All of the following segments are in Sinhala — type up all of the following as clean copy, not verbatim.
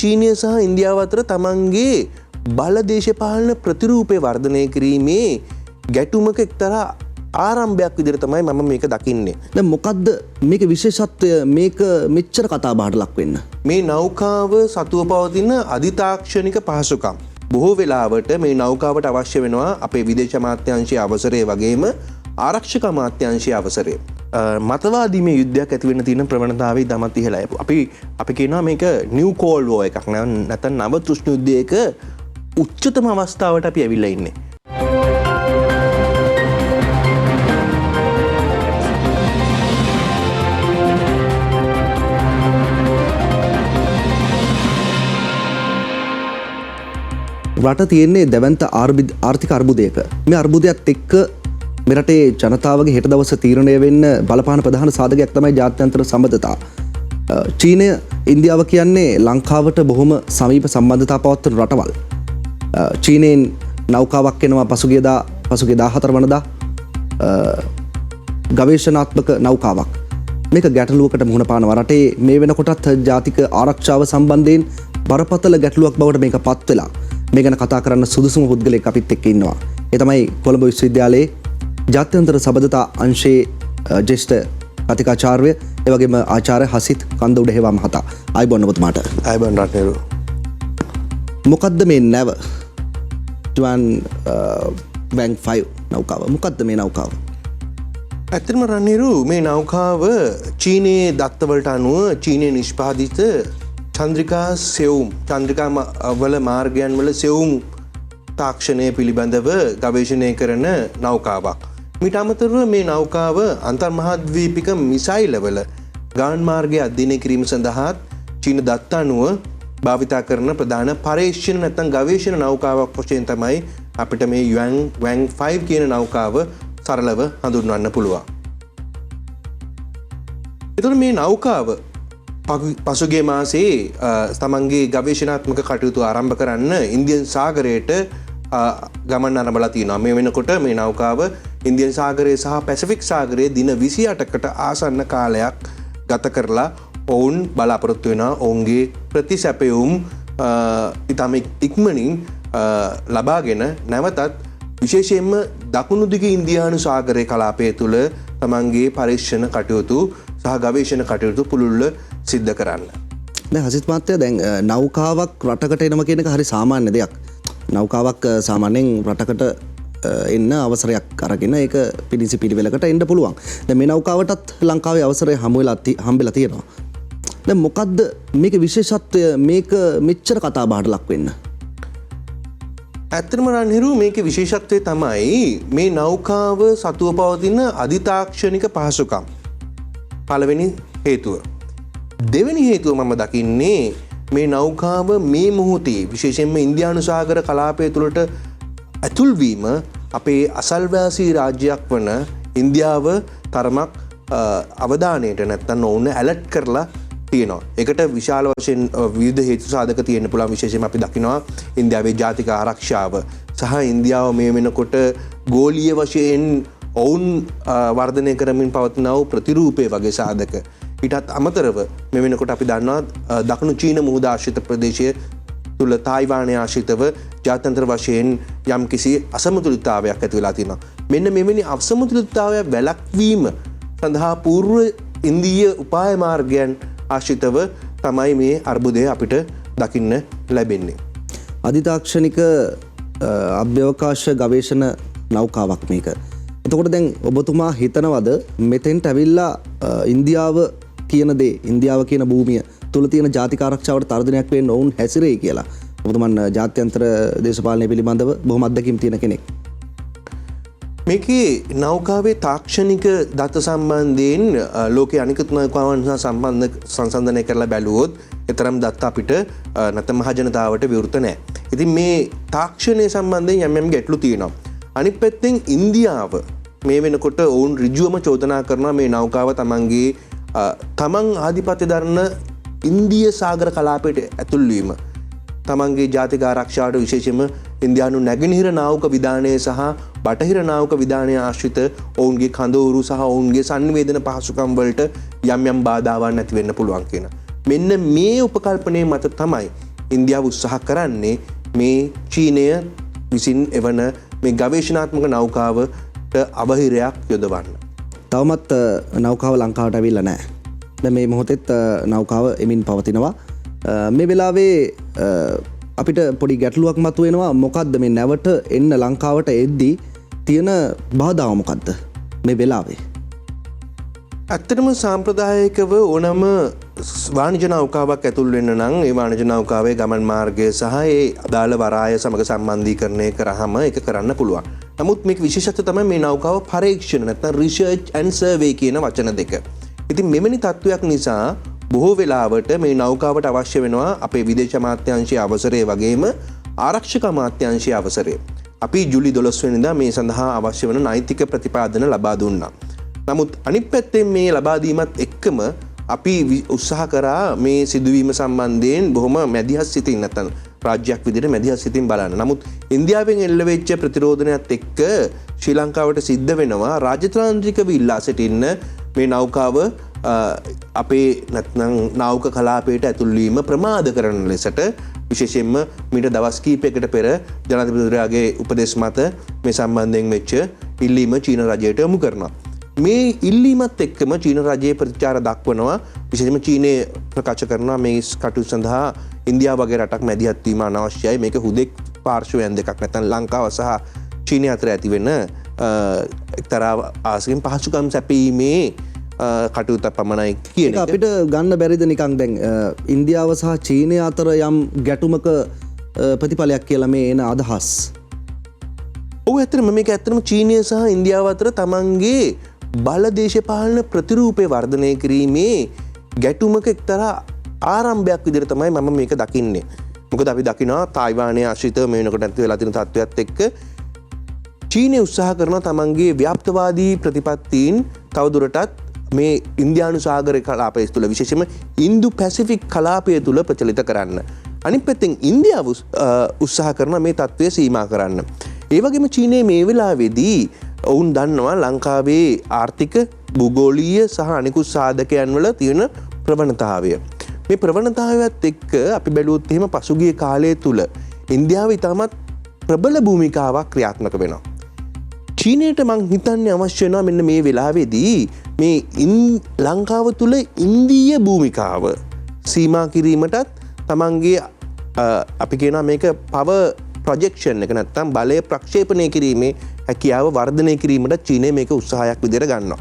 චීනය සහ ඉන්දියාව අතර තමන්ගේ බල දේශපාලන ප්‍රතිරූපය වර්ධනය කිරීමේ ගැටුමක එක්තරා ආරම්භයක් විදිහට තමයි මම මේක දකින්නේ. දැන් මොකද්ද මේක විශේෂත්වය මේක මෙච්චර කතා බහට ලක් වෙන්න? මේ නෞකාව සතුව පවතින අධිතාක්ෂණික පහසුකම්. බොහෝ වෙලාවට මේ නෞකාවට අවශ්‍ය වෙනවා අපේ විදේශ අමාත්‍යාංශයේ අවසරය වගේම ආරක්ෂක අමාත්‍යාංශයේ අවසරය. මතවාදී මේ යුද්ධයක් ඇති වෙන්න තියෙන ප්‍රවණතාවය ඉතාමත් ඉහළයි. අපි කියනවා මේක නිව් කෝල්ඩ් වෝ එකක්. නැත්නම් නව තෘෂ්ණ යුද්ධයක උච්චතම අවස්ථාවට අපි ඇවිල්ලා ඉන්නේ. රට තියෙන්නේ දැවැන්ත ආර්ථික අර්බුදයක. මේ අර්බුදයත් එක්ක මෙරටේ ජනතාවගේ හෙට දවස තීරණය වෙන්න බලපාන ප්‍රධාන සාධකයක් තමයි ජාත්‍යන්තර සම්බන්ධතා. චීනය ඉන්දියාව කියන්නේ ලංකාවට බොහොම සමීප සම්බන්ධතා පවත්වන රටවල්. චීනයෙන් නෞකාවක් එනවා පසුගිය 14 වනදා ගවේෂණාත්මක නෞකාවක්. මේක ගැටලුවකට මුහුණ පානවා. රටේ මේ වෙනකොටත් ජාතික ආරක්ෂාව සම්බන්ධයෙන් බරපතල ගැටලුවක් බවට මේක පත් වෙලා. මේ ගැන කතා කරන්න සුදුසුම පුද්ගලයෙක් අපිත් එක්ක ඉන්නවා. ඒ තමයි කොළඹ විශ්වවිද්‍යාලයේ ජාත්‍යන්තර සබඳතා අංශයේ ජ්‍යෙෂ්ඨ කතිකාචාර්ය ඒ වගේම ආචාර්ය හසිත් කන්දඋඩහේවා මහතා. ආයුබෝවන් ඔබතුමාට. ආයුබෝවන් රත්නේරු. මොකද්ද මේ නැව? Juan bank 5 නෞකාව. මොකද්ද මේ නෞකාව? ඇත්තටම රත්නේරු මේ නෞකාව චීනයේ දත්තවලට අනුව චීනයේ නිෂ්පාදිත චන්ද්‍රිකා සෙවුම් චන්ද්‍රිකා වල මාර්ගයන් වල සෙවුම් තාක්ෂණය පිළිබඳව ගවේෂණය කරන නෞකාවක්. මීට අමතරව මේ නෞකාව අන්තර්මහාද්වීපික මිසයිලවල ගාන් මාර්ගය අධ්‍යයනය කිරීම සඳහාත් චීන දත්ත අනුව භාවිතා කරන ප්‍රධාන පරීක්ෂණ නැත්නම් ගවේෂණ නෞකාවක් වශයෙන් තමයි අපිට මේ යුවැන් 5 කියන නෞකාව සරලව හඳුන්වන්න පුළුවන්. එතකොට මේ නෞකාව පසුගිය මාසයේ තමන්ගේ ගවේෂණාත්මක කටයුතු ආරම්භ කරන්න ඉන්දියන් සාගරයට ගමන් අරඹලා තියෙනවා. මේ වෙනකොට මේ නෞකාව ඉන්දියන් සාගරය සහ පැසිෆික් සාගරයේ දින 28කට ආසන්න කාලයක් ගත කරලා ඔවුන් බලාපොරොත්තු වෙනවා ඔවුන්ගේ ප්‍රතිසැපයුම් ඉතාම ඉක්මනින් ලබාගෙන නැවතත් විශේෂයෙන්ම දකුණු දිග ඉන්දියානු සාගරය කලාපය තුළ තමන්ගේ පරීක්ෂණ කටයුතු සහ ගවේෂණ කටයුතු පුළුල්ව සිද්ධ කරන්න. දැන් හසිත් මහත්තයා දැන් නෞකාවක් රටකට එනම කියන එක හරි සාමාන්‍ය දෙයක්. නෞකාවක් සාමාන්‍යයෙන් රටකට එන්න අවසරයක් අරගෙන ඒක පිළිසි පිළිවෙලකට එන්න පුළුවන්. දැන් මේ නෞකාවටත් ලංකාවේ අවසරය හම්බෙලා තියෙනවා. දැන් මොකද්ද මේකේ විශේෂත්වය මේක මෙච්චර කතා බහට ලක් වෙන්න? ඇත්තටම රන්හිරු මේකේ විශේෂත්වය තමයි මේ නෞකාව සතුව පවතින අධිතාක්ෂණික පහසුකම්. පළවෙනි හේතුව. දෙවෙනි හේතුව මම දකින්නේ මේ නෞකාව මේ මොහොතේ විශේෂයෙන්ම ඉන්දියානු සාගර කලාපය තුළට ඇතුල්වීම අපේ අසල්වාසී රාජ්‍යයක් වන ඉන්දියාව තරමක් අවධානයට නැත්තම් ඔවුන් ඇලර්ට් කරලා තියෙනවා. ඒකට විශාල වශයෙන් විවිධ හේතු සාධක තියෙන්න පුළුවන්. විශේෂයෙන්ම අපි දකිනවා ඉන්දියාවේ ජාතික ආරක්ෂාව සහ ඉන්දියාව මේ වෙනකොට ගෝලීය වශයෙන් ඔවුන් වර්ධනය කරමින් පවතින ප්‍රතිරූපය වගේ සාධක. ඊටත් අමතරව මේ වෙනකොට අපි දන්නවා දකුණු චීන මුහුද ආශ්‍රිත ප්‍රදේශය තුල තායිවානය ආශ්‍රිතව ජාත්‍යන්තර වශයෙන් යම්කිසි අසමතුලිතතාවයක් ඇති වෙලා තියෙනවා. මෙන්න මෙවැනි අසමතුලිතතාවය වැළැක්වීම සඳහා పూర్ව ඉන්දීය උපාය මාර්ගයන් ආශ්‍රිතව තමයි මේ අර්බුදය අපිට දකින්න ලැබෙන්නේ. අධිතාක්ෂණික අභ්‍යවකාශ ගවේෂණ නෞකාවක් මේක. එතකොට දැන් ඔබතුමා හිතනවද මෙතෙන්ට ඇවිල්ලා ඉන්දියාව කියන දේ ඉන්දියාව කියන භූමිය තුල තියෙන ජාතික ආරක්ෂාවට තර්ජනයක් වෙන්න ඔවුන් හැසිරෙයි කියලා? ඔබතුමන් ජාත්‍යන්තර දේශපාලනය පිළිබඳව බොහොම අත්දැකීම් තියෙන කෙනෙක්. මේකේ නෞකාවේ තාක්ෂණික දත්ත සම්බන්ධයෙන් ලෝකයේ අනිකුත් නෞකාවන් සහ සංසන්දනය කරලා බැලුවොත් එතරම් දත්ත අපිට නැත්නම් මහ ජනතාවට විවෘත නැහැ. ඉතින් මේ තාක්ෂණය සම්බන්ධයෙන් යම් ගැටලු තියෙනවා. අනිත් පැත්තෙන් ඉන්දියාව මේ වෙනකොට ඔවුන් ඍජුවම චෝදනා කරනවා මේ නෞකාව තමන් ආධිපත්‍ය දරන ඉන්දිය සාගර කලාපයට ඇතුල්වීම තමන්ගේ ජාතික ආරක්ෂාවට විශේෂයෙන්ම ඉන්දියානු නැගෙනහිර නාවික විධානය සහ බටහිර නාවික විධානය ආශ්‍රිත ඔවුන්ගේ කඳවුරු සහ ඔවුන්ගේ සංවේදන පහසුකම් වලට යම් බාධාවන් ඇති වෙන්න පුළුවන් කියන. මෙන්න මේ උපකල්පනයේ මත තමයි ඉන්දියාව උත්සාහ කරන්නේ මේ චීනය විසින් එවන මේ ගවේෂණාත්මක නෞකාවට අවහිරයක් යොදවන්න. තවමත් නෞකාව ලංකාවට ඇවිල්ලා නැහැ. දැන් මේ මොහොතෙත් නෞකාව එමින් පවතිනවා. මේ වෙලාවේ අපිට පොඩි ගැටලුවක් මතුවෙනවා. මොකද්ද මේ නැවට එන්න ලංකාවට එද්දී තියෙන බාධාව මොකද්ද මේ වෙලාවේ? ඇත්තටම සාම්ප්‍රදායිකව ඕනම වාණිජ නෞකාවක් ඇතුල් වෙන්න නම් ඒ වාණිජ නෞකාවේ ගමන් මාර්ගය සහ ඒ අදාළ වරාය සමග සම්බන්ධීකරණය කරාම ඒක කරන්න පුළුවන්. නමුත් මේක විශේෂත්වය තමයි මේ නෞකාව පරීක්ෂණ නැත්නම් රිසර්ච් ඇන්ඩ් සර්වේ කියන වචන දෙක. ඉතින් මෙවැනි තත්ත්වයක් නිසා බොහෝ වෙලාවට මේ නෞකාවට අවශ්‍ය වෙනවා අපේ විදේශ අමාත්‍යාංශයේ අවසරය වගේම ආරක්ෂක අමාත්‍යාංශයේ අවසරය. අපි ජූලි 12 වෙනිදා මේ සඳහා අවශ්‍ය වන නෛතික ප්‍රතිපාදන ලබා දුන්නා. නමුත් අනිත් පැත්තෙන් මේ ලබා දීමත් එක්කම අපි උත්සාහ කරා මේ සිදුවීම සම්බන්ධයෙන් බොහොම මැදිහත් සිතින් නැත්නම් රාජ්‍යයක් විදිහට මැදිහත් සිතින් බලන්න. නමුත් ඉන්දියාවෙන් එල්ල වෙච්ච ප්‍රතිරෝධනයත් එක්ක ශ්‍රී ලංකාවට සිද්ධ වෙනවා රාජතාන්ත්‍රිකව ඉල්ලා සිටින්න මේ නෞකාව අපේ නැත්නම් නාවක කලාපයට ඇතුල් වීම ප්‍රමාද කරන ලෙසට විශේෂයෙන්ම මීට දවස් කිහිපයකට පෙර ජනාධිපතිතුමාගේ උපදෙස් මත මේ සම්බන්ධයෙන් වෙච්ච ඉල්ලීම චීන රජයට යොමු කරනවා. මේ ඉල්ලීමත් එක්කම චීන රජයේ ප්‍රතිචාර දක්වනවා. විශේෂයෙන්ම චීනය ප්‍රකාශ කරනවා මේ කටයුතු සඳහා ඉන්දියාව වගේ රටක් මැදිහත් වීම අනවශ්‍යයි. මේක හුදෙක් පාර්ශ්වයන් දෙකක් නැත්නම් ලංකාව සහ චීනය අතර ඇති වෙන එක්තරා ආසිකින් පහසුකම් සැපීමේ කටයුත්ත පමණයි කියන එක. අපිට ගන්න බැරිද නිකන් දැන් ඉන්දියාව සහ චීනය අතර යම් ගැටුමක ප්‍රතිඵලයක් කියලා මේ එන අදහස්? ඔව් ඇත්තටම මේක ඇත්තටම චීනය සහ ඉන්දියාව අතර තමන්ගේ බල දේශපාලන ප්‍රතිරූපේ වර්ධනය කිරීමේ ගැටුමක එක්තරා ආරම්භයක් විදිහට තමයි මම මේක දකින්නේ. මොකද අපි දකිනවා තායිවානයේ ආශ්‍රිතව මේ වෙනකොට ඇති වෙලා තියෙන තත්ත්වයක් එක්ක චීනය උත්සාහ කරනවා තමන්ගේ ව්‍යාප්තවාදී ප්‍රතිපත්තීන් තවදුරටත් මේ ඉන්දියානු සාගර කලාපය තුළ විශේෂයෙන්ම ඉන්දු පැසිෆික් කලාපය තුළ ප්‍රචලිත කරන්න. අනිත් පැත්තෙන් ඉන්දියාව උත්සාහ කරනවා මේ තත්ත්වය සීමා කරන්න. ඒ වගේම චීනය මේ වෙලාවේදී ඔවුන් දන්නවා ලංකාවේ ආර්ථික භූගෝලීය සහ අනිකුත් සාධකයන් වල තියෙන ප්‍රවණතාවය. මේ ප්‍රවණතාවයත් එක්ක අපි බැලුවොත් එහෙම පසුගිය කාලය තුල ඉන්දියාව ඉතාමත් ප්‍රබල භූමිකාවක් ක්‍රියාත්මක වෙනවා. චීනයට මං හිතන්නේ අවශ්‍ය වෙනවා මෙන්න මේ වෙලාවේදී මේ ලංකාව තුල ඉන්දීය භූමිකාව සීමා කිරීමටත් තමන්ගේ අපි කියනවා මේක පව ප්‍රොජෙක්ෂන් එක නැත්තම් බලය ප්‍රක්ෂේපණය කිරීමේ හැකියාව වර්ධනය කිරීමට චීනය මේක උත්සාහයක් විදිහට ගන්නවා.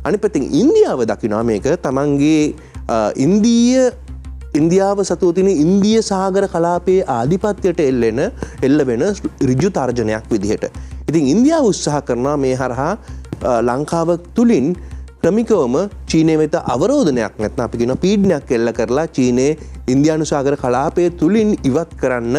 අනිත් පැත්තෙන් ඉන්දියාව දකිනවා මේක තමන්ගේ ඉන්දියාව සතුව තියෙන ඉන්දිය සාගර කලාපයේ ආධිපත්‍යයට එල්ල වෙන ඍජු තර්ජනයක් විදිහට. ඉතින් ඉන්දියාව උත්සාහ කරනවා මේ හරහා ලංකාව තුලින් ක්‍රමිකවම චීනය වෙත අවරෝධනයක් නැත්නම් අපි කියන පීඩනයක් එල්ල කරලා චීනයේ ඉන්දියානු සාගර කලාපය තුලින් ඉවත් කරන්න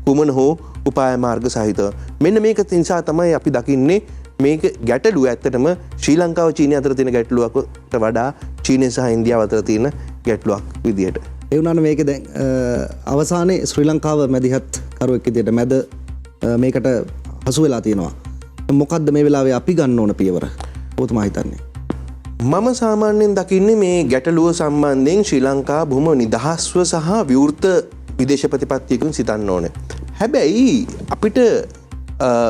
කුමන හෝ උපාය මාර්ග සහිතව. මෙන්න මේක නිසා තමයි අපි දකින්නේ මේක ගැටලුව ඇත්තටම ශ්‍රී ලංකාව චීනය අතර තියෙන ගැටලුවකට වඩා චීනය සහ ඉන්දියාව අතර තියෙන ගැටලුවක් විදියට. ඒ වුණාට මේක දැන් අවසානයේ ශ්‍රී ලංකාව මැදිහත් කරුවෙක් විදියට මැද මේකට හසු වෙලා තියෙනවා. මොකද්ද මේ වෙලාවේ අපි ගන්න ඕන පියවර? ඔබතුමා හිතන්නේ? මම සාමාන්‍යයෙන් දකින්නේ මේ ගැටලුව සම්බන්ධයෙන් ශ්‍රී ලංකාව බොහොම නිදහස්ව සහ විවෘත විදේශ ප්‍රතිපත්තියකින් සිතන්න ඕනේ. හැබැයි අපිට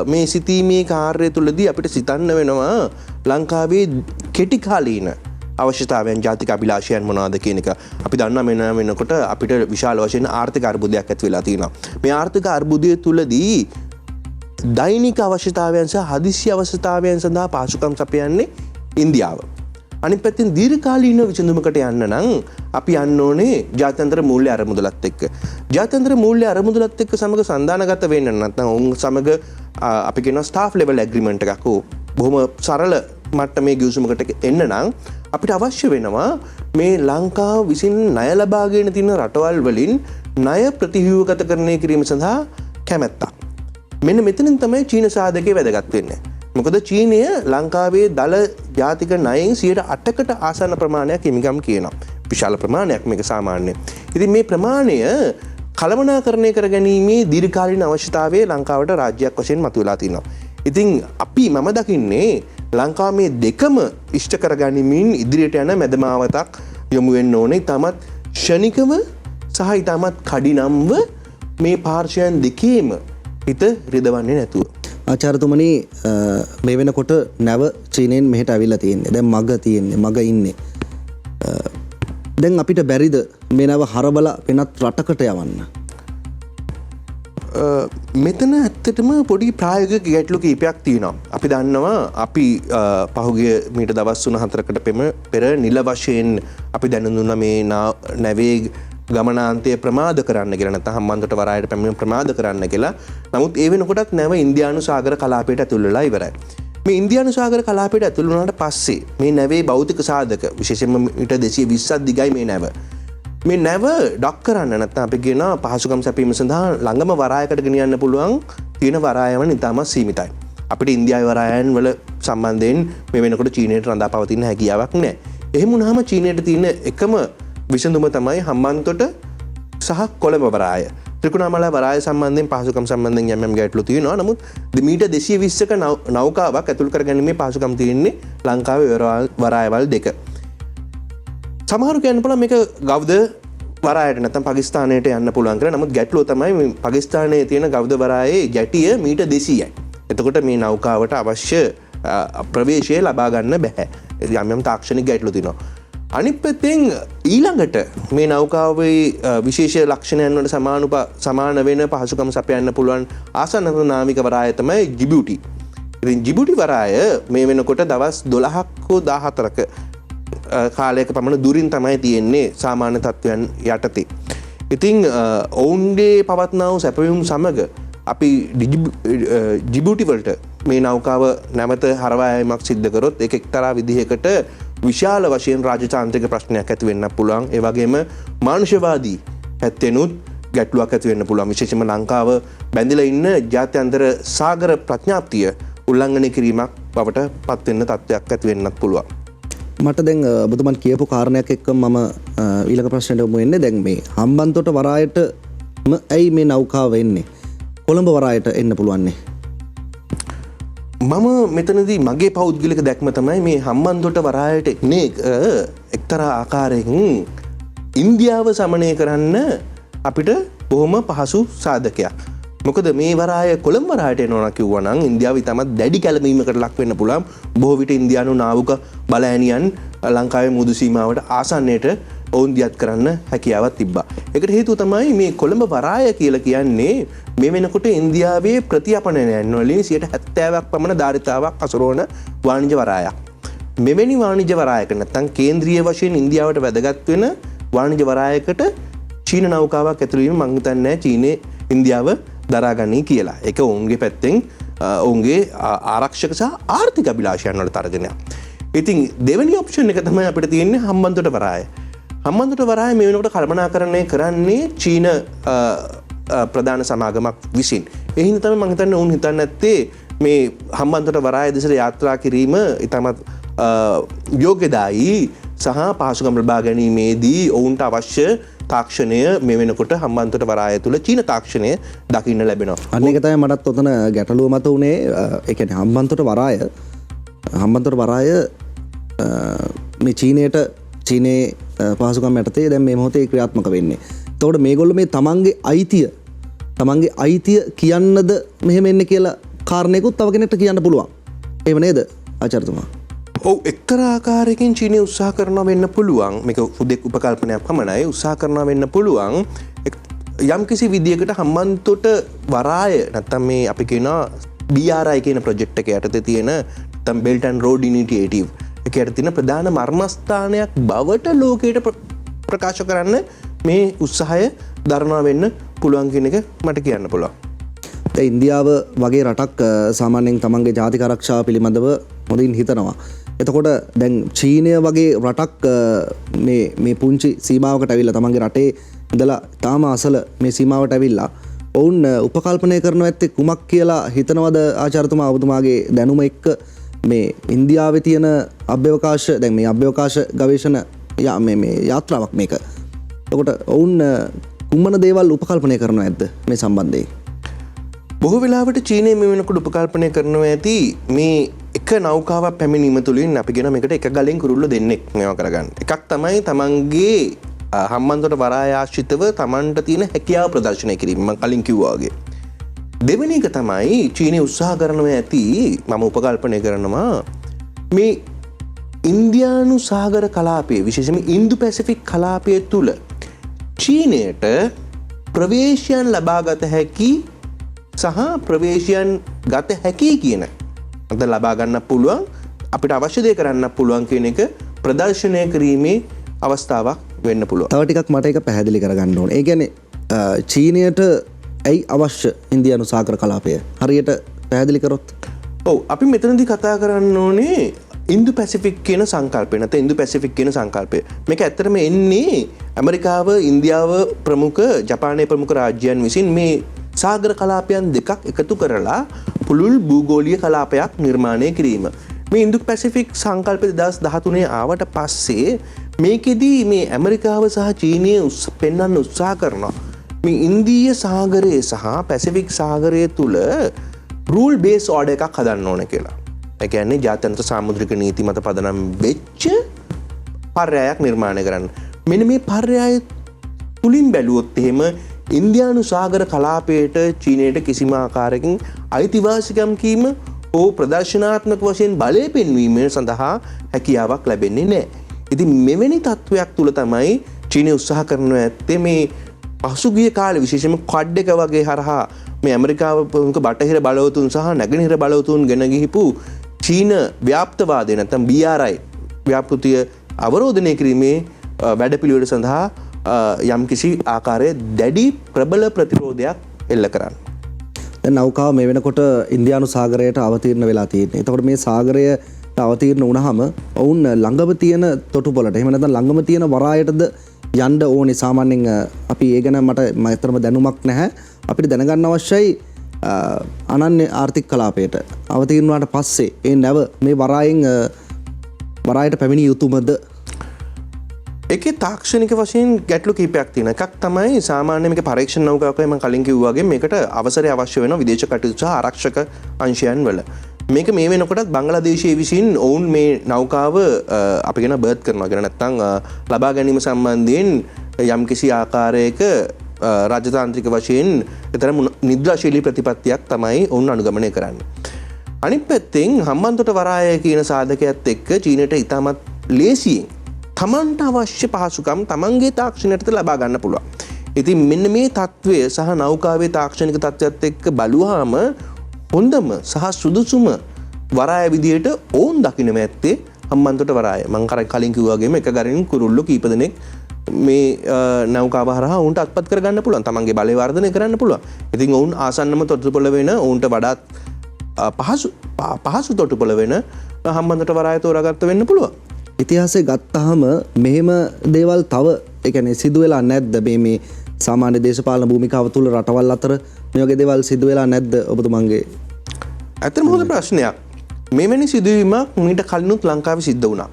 මේ සිතීමේ කාර්යය තුළදී අපිට සිතන්න වෙනවා ලංකාවේ කෙටි කාලීන අවශ්‍යතාවයන් ජාතික අභිලාෂයන් මොනවාද කියන එක. අපි දන්නා මෙන්න වෙනකොට අපිට විශාල වශයෙන් ආර්ථික අර්බුදයක් ඇති වෙලා තියෙනවා. මේ ආර්ථික අර්බුදය තුළදී දෛනික අවශ්‍යතාවයන් සහ හදිසි අවශ්‍යතාවයන් සඳහා පහසුකම් සපයන්නේ ඉන්දියාව. අනිත් පැත්තෙන් දීර්ඝකාලීන විසඳුමකට යන්න නම් අපි යන්න ඕනේ ජාත්‍යන්තර මූල්‍ය අරමුදලත් එක්ක. ජාත්‍යන්තර මූල්‍ය අරමුදලත් එක්ක සමග සන්දානගත වෙන්න නැත්නම් ඔවුන් සමග අපි කියනවා ස්ටාෆ් ලෙවල් ඇග්‍රීමන්ට් එකක් බොහොම සරල මට්ටමේ ගිවිසුමකට එන්න නම් අපිට අවශ්‍ය වෙනවා මේ ලංකාව විසින් ණය ලබාගෙන තියෙන රටවල් වලින් ණය ප්‍රතිව්‍යුහගතකරණය කිරීම සඳහා කැමැත්තක්. මෙන්න මෙතනින් තමයි චීන සාධකයේ වැදගත් වෙන්නේ. මොකද චීනය ලංකාවේ දල ජාතික ණයෙන් 8%කට ආසන්න ප්‍රමාණයක් හිමිකම් කියනවා. විශාල ප්‍රමාණයක් මේක සාමාන්‍ය. ඉතින් මේ ප්‍රමාණය කළමනාකරණය කර ගැනීමේ දීර්ඝකාලීන අවශ්‍යතාවය ලංකාවට රාජ්‍යයක් වශයෙන් මතුවලා තිනවා. ඉතින් මම දකින්නේ ලංකාව මේ දෙකම ඉෂ්ට කරගනිමින් ඉදිරියට යන මැදමාවතක් යොමු වෙන්න ඕනේ. තමත් ෂණිකව සහ ඉතාමත් කඩිනම්ව මේ පාර්ශයන් දෙකේම හිත රිදවන්නේ නැතුව. ආචාර්යතුමනි මේ වෙනකොට නැව චීනයෙන් මෙහෙට ඇවිල්ලා තියෙන්නේ. දැන් මග ඉන්නේ. දැන් අපිට බැරිද මේ නැව හරබලා වෙනත් රටකට යවන්න? මෙතන ඇත්තටම පොඩි ප්‍රායෝගික ගැටලු කීපයක් තියෙනවා. අපි දන්නවා අපි පහුගිය මීට දවස් 3-4කට පෙර නිල වශයෙන් අපි දැනුම් දුන්නා මේ නැවේ ගමනාන්තය ප්‍රමාද කරන්න කියලා, නැත්නම් හම්බන්තොට වරායට පැමිණීම ප්‍රමාද කරන්න කියලා. නමුත් ඒ වෙනකොටත් නැව ඉන්දියානු සාගර කලාපයට ඇතුල් වෙලා ඉවරයි. මේ ඉන්දියානු සාගර කලාපයට ඇතුල් වුණාට පස්සේ මේ නැවේ භෞතික සාධක විශේෂයෙන්ම මීටර් 220ක් දිගයි මේ නැව. මේ නැව ඩොක් කරන්න නැත්නම් අපි කියන පහසුකම් සැපීම සඳහා ළඟම වරායකට ගෙනියන්න පුළුවන් තියෙන වරායම ඉතාමත් සීමිතයි. අපිට ඉන්දියාවේ වරායන් වල සම්බන්ධයෙන් මේ වෙනකොට චීනයට රඳා පවතින හැකියාවක් නැහැ. එහෙම වුණාම චීනයට තියෙන එකම විසඳුම තමයි හම්බන්තොට සහ කොළඹ වරාය. ත්‍රිකුණාමල වරාය සම්බන්ධයෙන් පහසුකම් සම්බන්ධයෙන් යම් ගැටලු තියෙනවා. නමුත් මීටර් 220ක නෞකාවක් ඇතුල් කරගැනීමේ පහසුකම් තියෙන්නේ ලංකාවේ වරායවල් දෙක. සමහරු කියන්න පුළුවන් මේක ගව්ද වරායට නැත්නම් පාකිස්තානයට යන්න පුළුවන් කියලා. නමුත් ගැටලුව තමයි මේ පාකිස්තානයේ තියෙන ගව්ද වරායේ ගැටිය මීටර් 200යි. එතකොට මේ නෞකාවට අවශ්‍ය ප්‍රවේශය ලබා ගන්න බෑ. යම් තාක්ෂණික ගැටලු තියෙනවා. අනිත් පැත්තෙන් ඊළඟට මේ නෞකාවේ විශේෂ ලක්ෂණයන් වලට සමාන වෙන පහසුකම් සපයන්න පුළුවන් ආසන්නම නාමික වරාය තමයි ජිබූටි. ඉතින් ජිබූටි වරාය මේ වෙනකොට දවස් 12ක් හෝ 14ක කාලයක පමණ දුරින් තමයි තියෙන්නේ සාමාන්‍ය තත්ත්වයන් යටතේ. ඉතින් ඔවුන්ගේ පවත්නා වූ සැපයුම් සමග අපි ජිබූටි වලට මේ නෞකාව නැවත හරවා යාමක් සිද්ධ කරොත් ඒක එක්තරා විදිහකට විශාල වශයෙන් රාජතාන්ත්‍රික ප්‍රශ්නයක් ඇති වෙන්න පුළුවන්. ඒ වගේම මානුෂවාදී පැත්තෙනුත් ගැටලුවක් ඇති වෙන්න පුළුවන්. විශේෂයෙන්ම ලංකාව බැඳිලා ඉන්න ජාත්‍යන්තර සාගර ප්‍රඥාප්තිය උල්ලංඝනය කිරීමක් බවට පත් වෙන්න තත්ත්වයක් ඇති වෙන්නත් පුළුවන්. මට දැන් ඔබතුමන් කියපු කාරණයක් එක්ක මම ඊළඟ ප්‍රශ්නෙට යමු වෙන්නේ. දැන් මේ හම්බන්තොට වරායටම ඇයි මේ නෞකාව එන්නේ? කොළඹ වරායට එන්න පුළුවන්නේ? මම මෙතනදී මගේ පෞද්ගලික දැක්ම තමයි මේ හම්බන්තොට වරායට එන්නේ එක්තරා ආකාරයකින් ඉන්දියාව සමනය කරන්න අපිට බොහොම පහසු සාධකයක්. මොකද මේ වරාය කොළඹ වරායට එනවා කිව්වනම් ඉන්දියාව ඉතාමත් දැඩි කැළඹීමකට ලක් වෙන්න පුළුවන්. බොහෝ විට ඉන්දියානු නාවික බලඇණියන් ලංකාවේ මුහුදු සීමාවට ආසන්නයට ඔවුන් දියත් කරන්න හැකියාවක් තිබ්බා. ඒකට හේතුව තමයි මේ කොළඹ වරාය කියලා කියන්නේ මේ වෙනකොට ඉන්දියාවේ ප්‍රතිඅපනයන් වලින් 70%ක් පමණ ධාරිතාවක් අසරෝන වාණිජ්‍ය වරායක්. මෙවැනි වාණිජ්‍ය වරායක නැත්නම් කේන්ද්‍රීය වශයෙන් ඉන්දියාවට වැදගත් වෙන වාණිජ්‍ය වරායකට චීන නෞකාවක් ඇතුළු වීම මම හිතන්නේ චීනේ ඉන්දියාව දරාගනී කියලා. ඒක ඔවුන්ගේ පැත්තෙන් ඔවුන්ගේ ආරක්ෂක සහ ආර්ථික අභිලාෂයන් වල තර්ජනයක්. ඉතින් දෙවෙනි ඔප්ෂන් එක තමයි අපිට තියෙන්නේ හම්බන්තොට වරාය. හම්බන්තොට වරාය මේ වෙනකොට කළමනාකරණය කරන්නේ චීන ප්‍රධාන සමාගමක් විසින්. ඒ හින්දා තමයි මම හිතන්නේ ඔවුන් හිතන්නේ නැත්තේ මේ හම්බන්තොට වරාය දෙසට යාත්‍රා කිරීම ඉතාමත් යෝග්‍යදායී සහ පහසුකම් ලබා ගැනීමේදී ඔවුන්ට අවශ්‍ය තාක්ෂණය මේ වෙනකොට හම්බන්තොට වරාය තුළ චීන තාක්ෂණය දකින්න ලැබෙනවා. අන්න ඒක තමයි මටත් ඔතන ගැටලුව මත උනේ. ඒ කියන්නේ හම්බන්තොට වරාය මේ චීනයේ පහසුකම් යටතේ දැන් මේ මොහොතේ ක්‍රියාත්මක වෙන්නේ. එතකොට මේගොල්ලෝ මේ තමන්ගේ අයිතිය කියන්නද මෙහෙම එන්නේ කියලා කාරණේකුත් තව කෙනෙක්ට කියන්න පුළුවන්. එහෙම නේද ආචාර්යතුමා? ඔව් එක්තරා ආකාරයකින් චීනය උත්සාහ කරනවා වෙන්න පුළුවන්. මේක හුදෙක් උපකල්පනයක් පමණයි. උත්සාහ කරනවා වෙන්න පුළුවන් යම්කිසි විදියකට හම්බන්තොට වරාය නැත්තම් මේ අපි කියනවා BRI කියන ප්‍රොජෙක්ට් එක යටතේ තියෙන නැත්තම් Belt and Road Initiative එක යටතේ තියෙන ප්‍රධාන මර්මස්ථානයක් බවට ලෝකයට ප්‍රකාශ කරන්න මේ උත්සාහය දරනවා වෙන්න පුළුවන් කියන එක මට කියන්න පුළුවන්. ඉන්දියාව වගේ රටක් සාමාන්‍යයෙන් තමන්ගේ ජාතික ආරක්ෂාව පිළිබඳව හොඳින් හිතනවා. එතකොට දැන් චීනය වගේ රටක් මේ පුංචි සීමාවකට ඇවිල්ලා තමන්ගේ රටේ ඉඳලා තාම අසල මේ සීමාවට ඇවිල්ලා ඔවුන් උපකල්පනය කරනවා ඇත්තේ කුමක් කියලා හිතනවද ආචාර්යතුමා? ඔබතුමාගේ දැනුම එක්ක මේ ඉන්දියාවේ තියෙන අභ්‍යවකාශ දැන් මේ අභ්‍යවකාශ ගවේෂණ මේ යාත්‍රාවක් මේක. එතකොට ඔවුන් කුමන දේවල් උපකල්පනය කරනවා ඇද්ද මේ සම්බන්ධයෙන්? බොහෝ වෙලාවට චීනය මේ වෙනකොට උපකල්පනය කරනවා ඇති මේ එක නෞකාවක් පැමිණීම තුළින් අපි කියන මේකට එක ගලෙන් කුරුල්ල දෙන්නෙක් මේවා කරගන්න. එකක් තමයි තමන්ගේ හම්බන්තොට වරාය ආශ්‍රිතව තමන්ට තියෙන හැකියාව ප්‍රදර්ශනය කිරීම මම කලින් කිව්වා වගේ. දෙවෙනි එක තමයි චීනය උත්සාහ කරනවා ඇති මම උපකල්පනය කරනවා මේ ඉන්දියානු සාගර කලාපයේ විශේෂයෙන්ම ඉන්දු පැසිෆික් කලාපය තුල චීනයට ප්‍රවේශයන් ලබාගත හැකි සහ ප්‍රවේශයන් ගත හැකි කියන අද ලබා ගන්න පුළුවන් අපිට අවශ්‍ය දේ කරන්න පුළුවන් කියන එක ප්‍රදර්ශනය කිරීමේ අවස්ථාවක් වෙන්න පුළුවන්. තව ටිකක් මට ඒක පැහැදිලි කරගන්න ඕනේ. ඒ කියන්නේ චීනයට ඇයි අවශ්‍ය ඉන්දියානු සාගර කලාපය? හරියට පැහැදිලි කරොත්. ඔව් අපි මෙතනදී කතා කරන්න ඕනේ ඉන්දු පැසිෆික් කියන සංකල්පය නැත්නම් ඉන්දු පැසිෆික් කියන සංකල්පය. මේක ඇත්තටම එන්නේ ඇමරිකාව, ඉන්දියාව ප්‍රමුඛ, ජපානයේ ප්‍රමුඛ රාජ්‍යයන් විසින් මේ සාගර කලාපයන් දෙකක් එකතු කරලා පුළුල් භූගෝලීය කලාපයක් නිර්මාණය කිරීම. මේ ඉන්දු පැසිෆික් සංකල්පය 2013 ආවට පස්සේ මේකෙදී මේ ඇමරිකාව සහ චීනය පෙන්වන්න උත්සාහ කරනවා මේ ඉන්දීය සාගරයේ සහ පැසිෆික් සාගරය තුල රූල් බේස් ඕඩර් එකක් හදන්න ඕන කියලා. ඒ කියන්නේ ජාත්‍යන්තර සාමුද්‍රික නීති මත පදනම් වෙච්ච පර්යායක් නිර්මාණය කරන්න. මෙන්න මේ පර්යාය තුලින් බැලුවොත් එහෙම ඉන්දියානු සාගර කලාපයට චීනයට කිසිම ආකාරයකින් අයිතිවාසිකම් කීම හෝ ප්‍රදර්ශනාත්මක වශයෙන් බලය පෙන්වීම සඳහා හැකියාවක් ලැබෙන්නේ නැහැ. ඉතින් මෙවැනි තත්වයක් තුල තමයි චීනය උත්සාහ කරනවා ඇත්තේ මේ පසුගිය කාලේ විශේෂයෙන්ම කොඩ් එක වගේ හරහා මේ ඇමරිකාව ප්‍රමුඛ බටහිර බලවතුන් සහ නැගෙනහිර බලවතුන් ගෙන ගිහිපු චීන ව්‍යාප්තවාදය නැත්නම් BRI ව්‍යාපෘතිය අවරෝධනය කිරීමේ වැඩපිළිවෙල සඳහා යම්කිසි ආකාරයේ දැඩි ප්‍රබල ප්‍රතිරෝධයක් එල්ල කරන්න. දැන් නෞකාව මේ වෙනකොට ඉන්දියානු සාගරයට අවතීර්ණ වෙලා තියෙන්නේ. එතකොට මේ සාගරයට අවතීර්ණ වුණාම ඔවුන් ළඟම තියෙන තොටුපළට එහෙම නැත්නම් ළඟම තියෙන වරායටද යන්න ඕනේ. සාමාන්‍යයෙන් අපි ඒ ගැන මට ඇත්තටම දැනුමක් නැහැ. අපිට දැනගන්න අවශ්‍යයි අනන්‍ය ආර්ථික කලාපයට අවතීර්ණ වුණාට පස්සේ ඒ නැව මේ වරායට පැමිණිය යුතුමද? ඒකේ තාක්ෂණික වශයෙන් ගැටලු කිහිපයක් තියෙනවා. එකක් තමයි සාමාන්‍ය මේක පරීක්ෂණ නෞකාවක මම කලින් කිව්වා වගේ මේකට අවසරය අවශ්‍ය වෙනවා විදේශ කටයුතු සහ ආරක්ෂක අංශයන් වල. මේක මේ වෙනකොටත් බංග්ලාදේශයේ විසින් ඔවුන් මේ නෞකාව අපි කියන බර්ත් කරනවා කියන නැත්නම් ලබා ගැනීම සම්බන්ධයෙන් යම්කිසි ආකාරයක රාජතාන්ත්‍රික වශයෙන් තරම් නිද්‍රාශීලී ප්‍රතිපත්තියක් තමයි ඔවුන් අනුගමනය කරන්නේ. අනිත් පැත්තෙන් හම්බන්තොට වරාය කියන සාධකයත් එක්ක චීනයට ඉතාමත් ලේසියෙන් තමන්ට අවශ්‍ය පහසුකම් තමන්ගේ තාක්ෂණයට ලබා ගන්න පුළුවන්. ඉතින් මෙන්න මේ තත්වය සහ නෞකාවේ තාක්ෂණික තත්ත්වයත් එක්ක බලුවාම හොඳම සහ සුදුසුම වරාය විදියට ඕන් දකින්න ඇත්තේ හම්බන්තොට වරාය. මම කලින් කිව්වා වගේම එක ගරින් කුරුල්ලෝ කීප දෙනෙක් මේ නෞකාව හරහා ඔවුන්ට අත්පත් කරගන්න පුළුවන්. තමන්ගේ බලය වර්ධනය කරන්න පුළුවන්. ඉතින් ඔවුන් ආසන්නම තොටුපළ වෙන ඔවුන්ට වඩාත් පහසු තොටුපළ වෙන හම්බන්තොට වරාය තෝරාගත්ත වෙන්න පුළුවන්. ඉතිහාසය ගත්තාම මෙහෙම දේවල් තව ඒ කියන්නේ සිදු වෙලා නැද්ද මේ සාමාන්‍ය දේශපාලන භූමිකාව තුල රටවල් අතර මේ වගේ දේවල් සිදු වෙලා නැද්ද ඔබතුමන්ගේ? ඇත්තටම හොඳ ප්‍රශ්නයක්. මෙවැනි සිදුවීමක් මීට කලිනුත් ලංකාවේ සිද්ධ වුණා.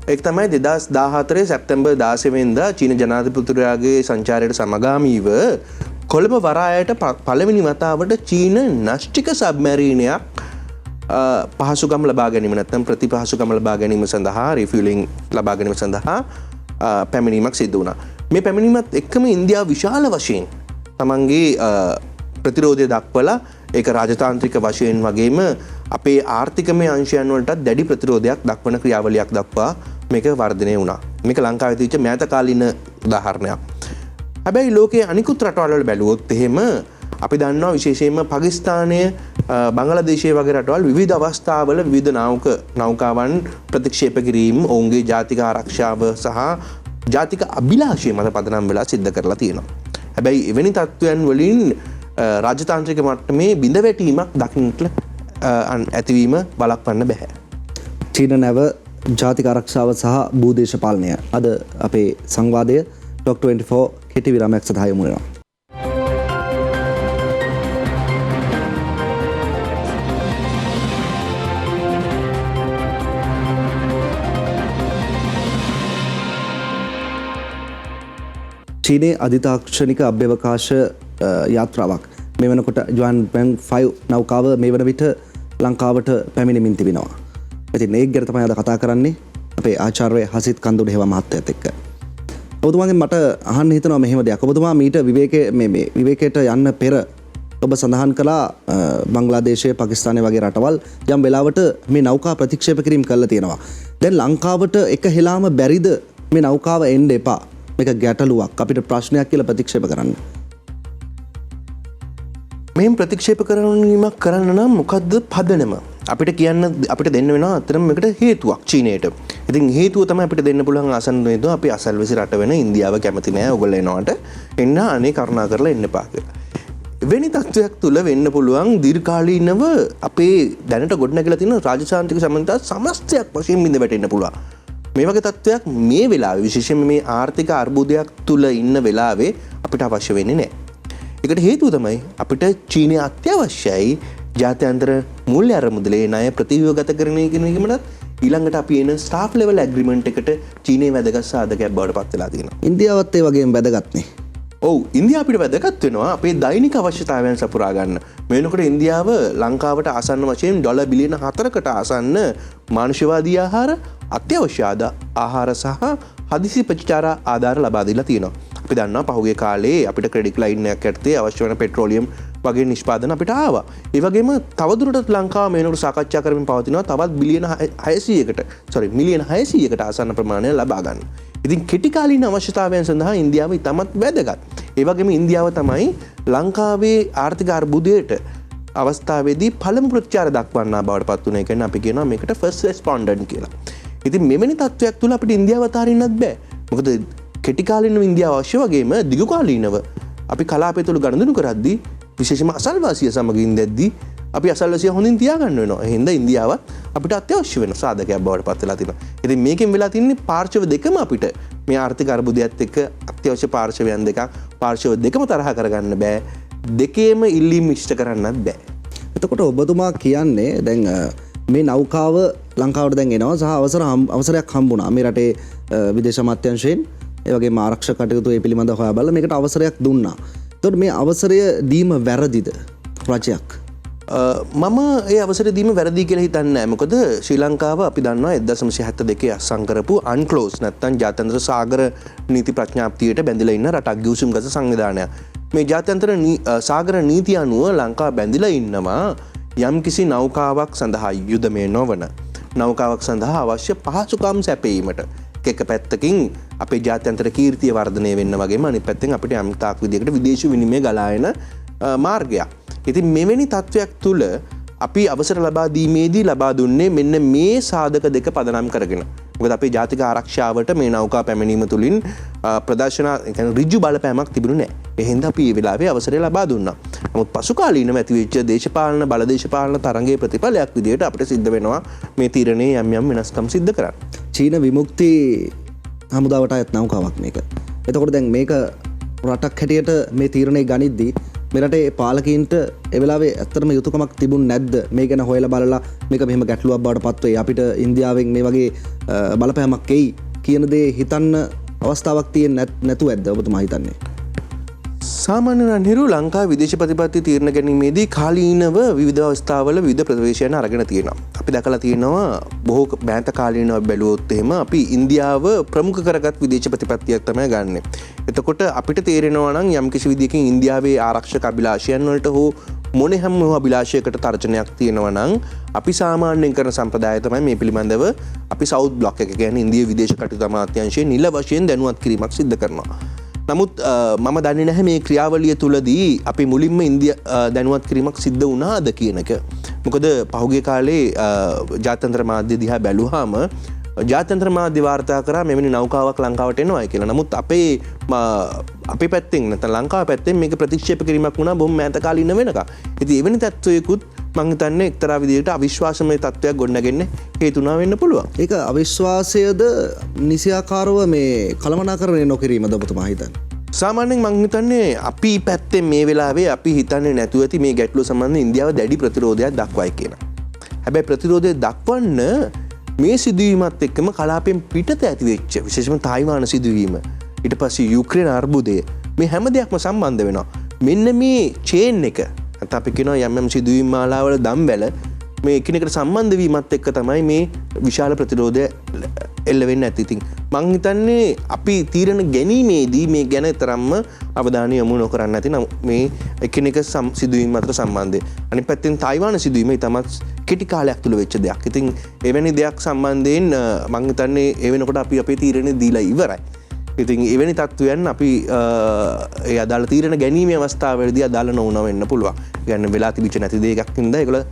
ඒක තමයි 2014 සැප්තැම්බර් 16 වෙනිදා චීන ජනාධිපතිතුමාගේ සංචාරයට සමගාමීව කොළඹ වරායට පළවෙනි වතාවට චීන න්‍යෂ්ටික සබ්මැරීනයක් පහසුකම් ලබා ගැනීම නැත්නම් ප්‍රතිපහසුකම් ලබා ගැනීම සඳහා රිෆියුලින් ලබා ගැනීම සඳහා පැමිණීමක් සිදු වුණා. මේ පැමිණීමත් එක්කම ඉන්දියාව විශාල වශයෙන් තමන්ගේ ප්‍රතිරෝධය දක්වලා ඒක රාජතාන්ත්‍රික වශයෙන් වගේම අපේ ආර්ථිකමය අංශයන් වලට දැඩි ප්‍රතිරෝධයක් දක්වන ක්‍රියාවලියක් දක්වා මේක වර්ධනය වුණා. මේක ලංකාවේ තිබිච්ච මෑත කාලීන උදාහරණයක්. හැබැයි ලෝකයේ අනිකුත් රටවල් වල බැලුවොත් එහෙම අපි දන්නවා විශේෂයෙන්ම පාකිස්තානය බංග්ලාදේශය වගේ රටවල් විවිධ අවස්ථාවල විවිධ නෞකාවන් ප්‍රතික්ෂේප කිරීම ඔවුන්ගේ ජාතික ආරක්ෂාව සහ ජාතික අභිලාෂය මත පදනම් වෙලා සිද්ධ කරලා තියෙනවා. හැබැයි එවැනි තත්ත්වයන් වලින් රාජතාන්ත්‍රික මට්ටමේ බිඳවැටීමක් දකින්නට ඇතිවීම බලක්වන්න බැහැ. චීන නැව ජාතික ආරක්ෂාව සහ භූදේශපාලනය අද අපේ සංවාදය ඩොක්ටර් 24 කෙටි විරාමයක් සඳහා යොමු වෙනවා. චීනයේ අධිතාක්ෂණික අභ්‍යවකාශ යාත්‍රාවක් මේ වෙනකොට ජුවන් බැං 5 නෞකාව මේ වන විට ලංකාවට පැමිණෙමින් තිබෙනවා. ඉතින් ඒක ගැන තමයි අද කතා කරන්නේ අපේ ආචාර්ය හසිත් කන්දුඩ හේවා මහත්තයාත් එක්ක. ඔබතුමාගෙන් මට අහන්න හිතනවා මෙහෙම දෙයක්. ඔබතුමා මීට විවේකයට යන්න පෙර ඔබ සඳහන් කළා බංග්ලාදේශය පාකිස්තානය වගේ රටවල් යම් වෙලාවට මේ නෞකා ප්‍රතික්ෂේප කිරීම කරලා තියෙනවා. දැන් ලංකාවට එක හෙලාම බැරිද මේ නෞකාව එන්න එපා, මේක ගැටලුවක් අපිට ප්‍රශ්නයක් කියලා ප්‍රතික්ෂේප කරන්න? මෙහෙම ප්‍රතික්ෂේප කරනීමක් කරන්න නම් මොකද්ද පදනම? අපිට කියන්න අපිට දෙන්න වෙනවා අතරම මේකට හේතුවක් චීනයට. ඉතින් හේතුව තමයි අපිට දෙන්න පුළුවන් ආසන්න හේතුව අපි අසල්වැසි රට වෙන ඉන්දියාව කැමති නෑ ඔයගොල්ලෝ එනවට. එන්න අනේ කරුණා කරලා එන්න එපා කියලා. වෙනි තත්ත්වයක් තුල වෙන්න පුළුවන් දීර්ඝකාලීනව අපේ දැනට ගොඩනැගිලා තියෙන රාජසාන්තික සම්බන්ධතා සමස්තයක් වශයෙන් බිඳ වැටෙන්න පුළුවන්. මේ වගේ තත්ත්වයක් මේ වෙලාවේ විශේෂයෙන්ම මේ ආර්ථික අර්බුදයක් තුල ඉන්න වෙලාවේ අපිට අවශ්‍ය වෙන්නේ නෑ. ඒකට හේතුව තමයි අපිට චීනය අත්‍යවශ්‍යයි ජාත්‍යන්තර මූල්‍ය අරමුදලේ ණය ප්‍රතිව්‍යුහගත කරන එකමත් ඊළඟට අපි එන ස්ටාෆ් ලෙවල් ඇග්‍රීමන්ට් එකට චීනය වැදගත් සාධකයක් බවට පත් වෙලා තියෙනවා. ඉන්දියාවත් ඒ වගේම වැදගත් නේ. ඔව් ඉන්දියාව අපිට වැදගත් වෙනවා අපේ දෛනික අවශ්‍යතාවයන් සපුරා ගන්න. මේ වෙනකොට ඉන්දියාව ලංකාවට ආසන්න වශයෙන් ඩොලර් බිලියන 4කට ආසන්න මානුෂවාදී ආහාර, අත්‍යවශ්‍ය ආහාර සහ හදිසි ප්‍රතිචාර ආධාර ලබා දීලා තියෙනවා. අපි දන්නවා පහුගිය කාලේ අපිට ක්‍රෙඩිට් ලයින් එකක් යටතේ අවශ්‍ය වෙන පෙට්‍රෝලියම් වගේ නිෂ්පාදන අපිට ආවා. ඒ වගේම තවදුරටත් ලංකාව මේ වෙනකොට සාකච්ඡා කරමින් පවතිනවා තවත් මිලියන 600කට ආසන්න ප්‍රමාණය ලබා ගන්න. ඉතින් කෙටි කාලීන අවශ්‍යතාවයන් සඳහා ඉන්දියාව ඉතාමත් වැදගත්. ඒ වගේම ඉන්දියාව තමයි ලංකාවේ ආර්ථික අර්බුදයට අවස්ථාවේදී පළමු ප්‍රතිචාර දක්වන්නා බවට පත් වුණා. ඒ කියන්නේ අපි කියනවා මේකට ෆස්ට් රෙස්පොන්ඩන්ට් කියලා. ඉතින් මෙවැනි තත්ත්වයක් තුල අපිට ඉන්දියාව අතාරින්නත් බෑ. මොකද කෙටි කාලීනව ඉන්දියාව අවශ්‍ය වගේම දිගු කාලීනව අපි කලාපය තුළ ගනුදෙනු කරද්දී විශේෂයෙන්ම අසල්වාසිය සමග ඉඳද්දී අපි අසල්වාසිය හොඳින් තියාගන්න වෙනවා. ඒ හින්දා ඉන්දියාවත් අපිට අත්‍යවශ්‍ය වෙන සාධකයක් බවට පත් වෙලා තියෙනවා. ඉතින් මේකෙන් වෙලා තින්නේ පාර්ශව දෙකම අපිට මේ ආර්ථික අර්බුදයත් එක්ක අත්‍යවශ්‍ය පාර්ශවයන් දෙකක් පාර්ශව දෙකම තරහ කරගන්න බෑ. දෙකේම ඉල්ලීම් ඉෂ්ට කරන්නත් බෑ. එතකොට ඔබතුමා කියන්නේ දැන් මේ නෞකාව ලංකාවට දැන් එනවා සහ අවසරයක් හම්බුණා මේ රටේ විදේශ අමාත්‍යාංශයෙන් ඒ වගේම ආරක්ෂක කටයුතු ඒ පිළිබඳව හොයා බලලා මේකට අවසරයක් දුන්නා. එතකොට මේ අවසරය දීම වැරදිද රජයක්? මම ඒ අවසර දීම වැරදි කියලා හිතන්නේ නැහැ. මොකද ශ්‍රී ලංකාව අපි දන්නවා 1972 අත්සන් කරපු අන්ක්ලෝස් නැත්නම් ජාත්‍යන්තර සාගර නීති ප්‍රඥාප්තියට බැඳිලා ඉන්න රටක් ගිවිසුම් ගත සංවිධානයක්. මේ ජාත්‍යන්තර සාගර නීතිය අනුව ලංකාව බැඳිලා ඉන්නවා යම්කිසි නෞකාවක් සඳහා යුදමය නොවන නෞකාවක් සඳහා අවශ්‍ය පහසුකම් සැපයීමට. එක පැත්තකින් අපේ ජාත්‍යන්තර කීර්තිය වර්ධනය වෙන්න වගේම අනිත් පැත්තෙන් අපිට යම් තාක් විදිහකට විදේශ විනිමය ගලා එන මාර්ගයක්. ඉතින් මෙවැනි තත්වයක් තුළ අපි අවසර ලබා දීමේදී ලබා දුන්නේ මෙන්න මේ සාධක දෙක පදනම් කරගෙන. මොකද අපේ ජාතික ආරක්ෂාවට මේ නෞකා පැමිණීම තුළින් ප්‍රදර්ශන ඍජු බලපෑමක් තිබුණේ නැහැ. ඒ හින්දා අපි මේ වෙලාවේ අවසරය ලබා දුන්නා. නමුත් පසු කාලීනව ඇතිවෙච්ච දේශපාලන තරංගයේ ප්‍රතිඵලයක් විදිහට අපිට සිද්ධ වෙනවා මේ තීරණේ යම් වෙනස්කම් සිද්ධ කරන්න. චීන විමුක්ති හමුදාවට අයත් නෞකාවක් මේක. එතකොට දැන් මේක රටක් හැටියට මේ තීරණය ගනිද්දී මේ රටේ පාලකීන්ට ඒ වෙලාවේ ඇත්තටම යුතුයකමක් තිබුණ නැද්ද මේ ගැන හොයලා බලලා මේක මෙහෙම ගැටලුවක් බවට පත් වෙයි අපිට ඉන්දියාවෙන් මේ වගේ බලපෑමක් එයි කියන දේ හිතන්න අවස්ථාවක් තියෙන්නේ නැතුව ඇද්ද ඔබතුමා හිතන්නේ? සාමාන්‍යයෙන් නිරු ලංකා විදේශ ප්‍රතිපත්ති තීරණ ගැනීමේදී කාලීනව විවිධ අවස්ථාවල විවිධ ප්‍රවේශයන් අරගෙන තියෙනවා. අපි දැකලා තියෙනවා බොහෝ මෑත කාලීනව බැලුවොත් එහෙම අපි ඉන්දියාව ප්‍රමුඛ කරගත් විදේශ ප්‍රතිපත්තියක් තමයි ගන්නෙ. එතකොට අපිට තේරෙනවා නම් යම්කිසි විදිහකින් ඉන්දියාවේ ආරක්ෂක අභිලාෂයන් වලට හෝ මොනේ හැම අභිලාෂයකට තර්ජනයක් තියෙනවා නම් අපි සාමාන්‍යයෙන් කරන සම්ප්‍රදාය තමයි මේ පිළිබඳව අපි සවුත් බ්ලොක් එක කියන්නේ ඉන්දියා විදේශ කටයුතු අමාත්‍යාංශයේ නිල වශයෙන් දැනුවත් කිරීමක් සිදු කරනවා. නමුත් මම දන්නේ නැහැ මේ ක්‍රියාවලිය තුලදී අපි මුලින්ම ඉන්දියා දැනුවත් කිරීමක් සිද්ධ වුණාද කියන එක. මොකද පහුගිය කාලේ ජාත්‍යන්තර මාධ්‍ය දිහා බැලුවාම ජාත්‍යන්තර මාධ්‍ය වාර්තා කරා මෙවැනි නෞකාවක් ලංකාවට එනවායි කියලා. නමුත් අපේ පැත්තෙන් නැත්නම් ලංකාව පැත්තෙන් මේක ප්‍රතික්ෂේප කිරීමක් වුණා බොහොම මෑත කාලීන වෙනකම්. ඉතින් එවැනි තත්ත්වයකුත් මම හිතන්නේ එක්තරා විදිහකට අවිශ්වාසමය තත්ත්වයක් ගොඩනගෙන්න හේතුණා වෙන්න පුළුවන්. ඒක අවිශ්වාසයද නිසියාකාරව මේ කළමනාකරණය නොකිරීමද ඔබතුමා හිතන්නේ? සාමාන්‍යයෙන් මම හිතන්නේ අපි පැත්තෙන් මේ වෙලාවේ අපි හිතන්නේ නැතුව ඇති මේ ගැටලුව සම්බන්ධව ඉන්දියාව දැඩි ප්‍රතිරෝධයක් දක්වයි කියලා. හැබැයි ප්‍රතිරෝධය දක්වන්න මේ සිදුවීමත් එක්කම කලාපෙන් පිටත ඇතිවෙච්ච විශේෂයෙන්ම තායිවාන සිදුවීම ඊට පස්සේ යුක්‍රේන අර්බුදය මේ හැම දෙයක්ම සම්බන්ධ වෙනවා. මෙන්න මේ චේන් එක නැත්නම් අපි කියනවා යම් සිදුවීම් මාලාවල දම්වැල මේ එකිනෙකට සම්බන්ධ වීමත් එක්ක තමයි මේ විශාල ප්‍රතිරෝධය එල්ල වෙන්නේ නැති. ඉතින් මං හිතන්නේ අපි තීරණ ගැනීමේදී මේ ගැන තරම්ම අවධානය යොමු නොකරන්න ඇති මේ එකිනෙක සිදුවීම් අතර සම්බන්ධය. අනිත් පැත්තෙන් තායිවාන සිදුවීම ඉතාමත් කෙටි කාලයක් තුළ වෙච්ච දෙයක්. ඉතින් එවැනි දෙයක් සම්බන්ධයෙන් මං හිතන්නේ ඒ වෙනකොට අපි අපේ තීරණ දීලා ඉවරයි. ඉතින් එවැනි තත්ත්වයන් අපි ඒ අදාළ තීරණ ගැනීමේ අවස්ථාවවලදී අදාළ නොවුන වෙන්න පුළුවන්. يعني වෙලා තිබිච්ච නැති දෙයක් හින්දා ඒගොල්ලෝ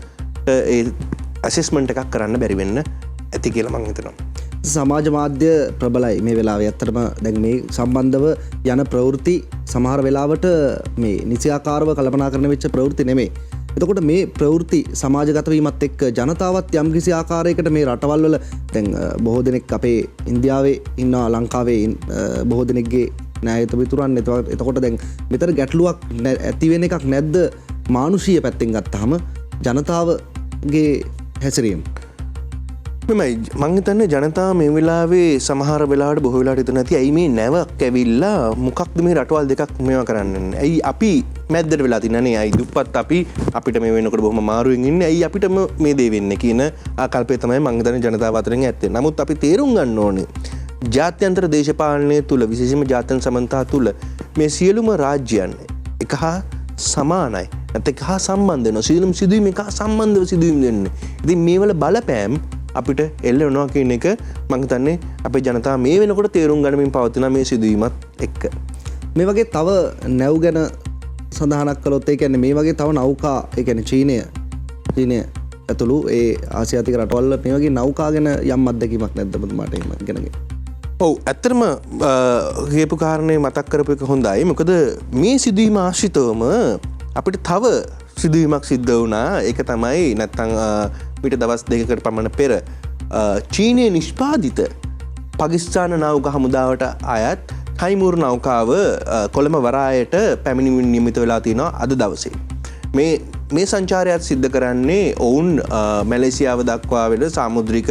ඒ ඇසෙස්මන්ට් එකක් කරන්න බැරි වෙන්න ඇති කියලා මං හිතනවා. සමාජ මාධ්‍ය ප්‍රබලයි මේ වෙලාවේ. ඇත්තටම දැන් මේ සම්බන්ධව යන ප්‍රවෘත්ති සමහර වෙලාවට මේ නිසියාකාරව කල්පනා කරන වෙච්ච ප්‍රවෘත්ති නෙමෙයි. එතකොට මේ ප්‍රවෘත්ති සමාජගත වීමත් එක්ක ජනතාවත් යම්කිසි ආකාරයකට මේ රටවල් වල දැන් බොහෝ දෙනෙක් අපේ ඉන්දියාවේ ඉන්නවා, ලංකාවේ බොහෝ දෙනෙක්ගේ න්‍යායත මිතුරන්. එතකොට දැන් මෙතන ගැටලුවක් ඇති වෙන එකක් නැද්ද මානුෂීය පැත්තෙන් ගත්තාම ජනතාවගේ හැසිරීම? මෙමයි මං හිතන්නේ ජනතාව මේ වෙලාවේ සමහර වෙලාවට බොහෝ වෙලාවට හිතන ඇති ඇයි මේ නැවක් ඇවිල්ලා මොකක්ද මේ රටවල් දෙකක් මේවා කරන්නේ? ඇයි අපි මැද්දට වෙලා තියන්නේ? ඇයි දුප්පත් අපිට මේ වෙනකොට බොහොම මාරුවෙන් ඉන්නේ? ඇයි අපිට මේ දේ වෙන්නේ කියන ආකල්පය තමයි මං හිතන්නේ ජනතාව අතරින් ඇත්තේ. නමුත් අපි තේරුම් ගන්න ඕනේ ජාත්‍යන්තර දේශපාලනය තුළ විශේෂයෙන්ම ජාත්‍යන්තර සමන්තා තුළ මේ සියලුම රාජ්‍යයන් එක හා සමානයි. නැත්නම් එක හා සම්බන්ධ වෙනවා. සියලුම සිදුවීම් එක හා සම්බන්ධව සිදුවීම් දෙන්නේ. ඉතින් මේවල බලපෑම් අපිට එල්ල වෙනවා කියන එක මං හිතන්නේ අපේ ජනතාව මේ වෙනකොට තේරුම් ගන්නමින් පවතින මේ සිදුවීමත් එක්ක. මේ වගේ තව නැව් ගැන සඳහනක් කළොත් ඒ කියන්නේ මේ වගේ තව නෞකා ඒ කියන්නේ චීනය ඇතුළු ඒ ආසියාතික රටවල් මේ වගේ නෞකා ගැන යම් අත්දැකීමක් නැද්ද ඔබතුමාට එහෙම ඉගෙනගෙන? ඔව් ඇත්තටම කියපු කාරණේ මතක් කරපු එක හොඳයි. මොකද මේ සිදුවීම ආශ්‍රිතවම අපිට තව සිදුවීමක් සිද්ධ වුණා. ඒක තමයි නැත්තම් පිට දවස් දෙකකට පමණ පෙර චීනයේ නිෂ්පාදිත පාකිස්තාන නෞකා හමුදාවට අයත් තයිමූර් නෞකාව කොළඹ වරායට පැමිණීමට නියමිත වෙලා තියෙනවා අද දවසේ. මේ සංචාරයත් සිද්ධ කරන්නේ ඔවුන් මැලේසියාව දක්වා වෙන සාමුද්‍රික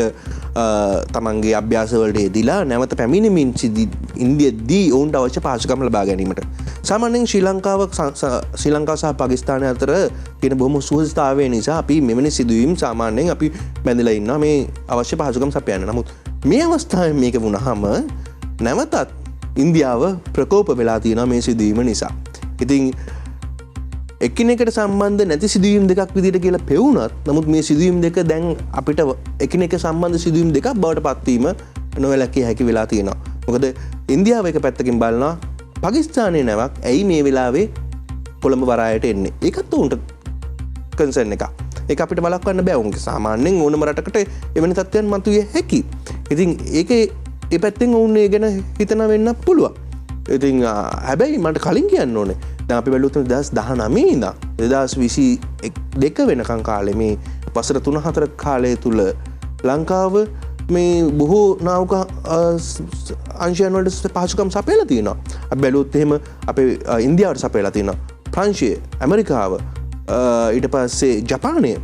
තමන්ගේ අභ්‍යාසවලට යෙදිලා නැවත පැමිණීමෙන් ඉන්දියදී ඔවුන්ට අවශ්‍ය පහසුකම් ලබා ගැනීමට. සාමාන්‍යයෙන් ශ්‍රී ලංකාව සහ පාකිස්තානය අතර තියෙන බොහොම සුහදතාවය නිසා අපි මෙවැනි සිදුවීම් සාමාන්‍යයෙන් අපි බැඳලා ඉන්නවා මේ අවශ්‍ය පහසුකම් සපයන්න. නමුත් මේ අවස්ථාවේ මේක වුණාම නැවතත් ඉන්දියාව ප්‍රකෝප වෙලා තියෙනවා මේ සිදුවීම නිසා. ඉතින් එකිනෙකට සම්බන්ධ නැති සිදුවීම් දෙකක් විදිහට කියලා පෙවුනත් නමුත් මේ සිදුවීම් දෙක දැන් අපිට එකිනෙක සම්බන්ධ සිදුවීම් දෙකක් බවට පත්වීම නොවැළැක්විය හැකි වෙලා තියෙනවා. මොකද ඉන්දියාව එක පැත්තකින් බලනවා පාකිස්තානයේ නැවක් ඇයි මේ වෙලාවේ කොළඹ වරායට එන්නේ? ඒකත් උන්ට කන්සර්න් එකක්. ඒක අපිට වළක්වන්න බෑ. උන්ගේ සාමාන්‍යයෙන් ඕනම රටකට එවැනි තත්ත්වයන් මතුවේ හැකි. ඉතින් ඒකේ ඒ පැත්තෙන් ඔවුන් ඒ ගැන හිතන වෙන්න පුළුවන්. ඉතින් හැබැයි මට කලින් කියන්න ඕනේ දැන් අපි බැලුවොත් 2019 ඉඳන් 2022 වෙනකන් කාලේ මේ වසර 3-4 කාලය තුල ලංකාව මේ බොහෝ නාවික අංශයන් වලට පහසුකම් සපයලා තියෙනවා. අපි බැලුවොත් එහෙම අපේ ඉන්දියාවට සපයලා තියෙනවා. ප්‍රංශය, ඇමරිකාව, ඊට පස්සේ ජපානය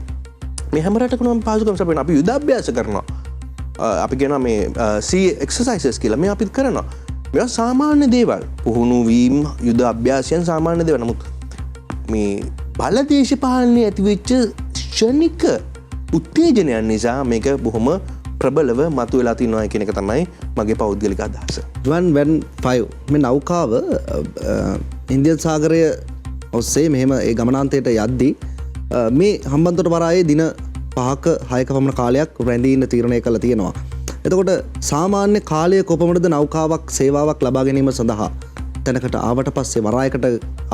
මේ හැම රටකම පහසුකම් සපයනවා. අපි යුද්ධාභ්‍යාස කරනවා. අපි කියනවා මේ sea exercises කියලා මේ අපිත් කරනවා. මේවා සාමාන්‍ය දේවල්. පුහුණු වීම, යුද අභ්‍යාසයන් සාමාන්‍ය දේවල්. නමුත් මේ බල දේශපාලනයේ ඇතිවෙච්ච ක්ෂණික උත්තේජනයන් නිසා මේක බොහොම ප්‍රබලව මතුවලා තියෙනවා කියන එක තමයි මගේ පෞද්ගලික අදහස. 115 මේ නෞකාව ඉන්දියන් සාගරය ඔස්සේ මෙහෙම ඒ ගමනාන්තයට යද්දී මේ හම්බන්තොට වරායේ දින 5ක 6ක පමණ කාලයක් රැඳී ඉන්න තීරණය කළා තියෙනවා. එතකොට සාමාන්‍ය කාලය කොපමණද නෞකාවක් සේවාවක් ලබා ගැනීම සඳහා තැනකට ආවට පස්සේ වරායකට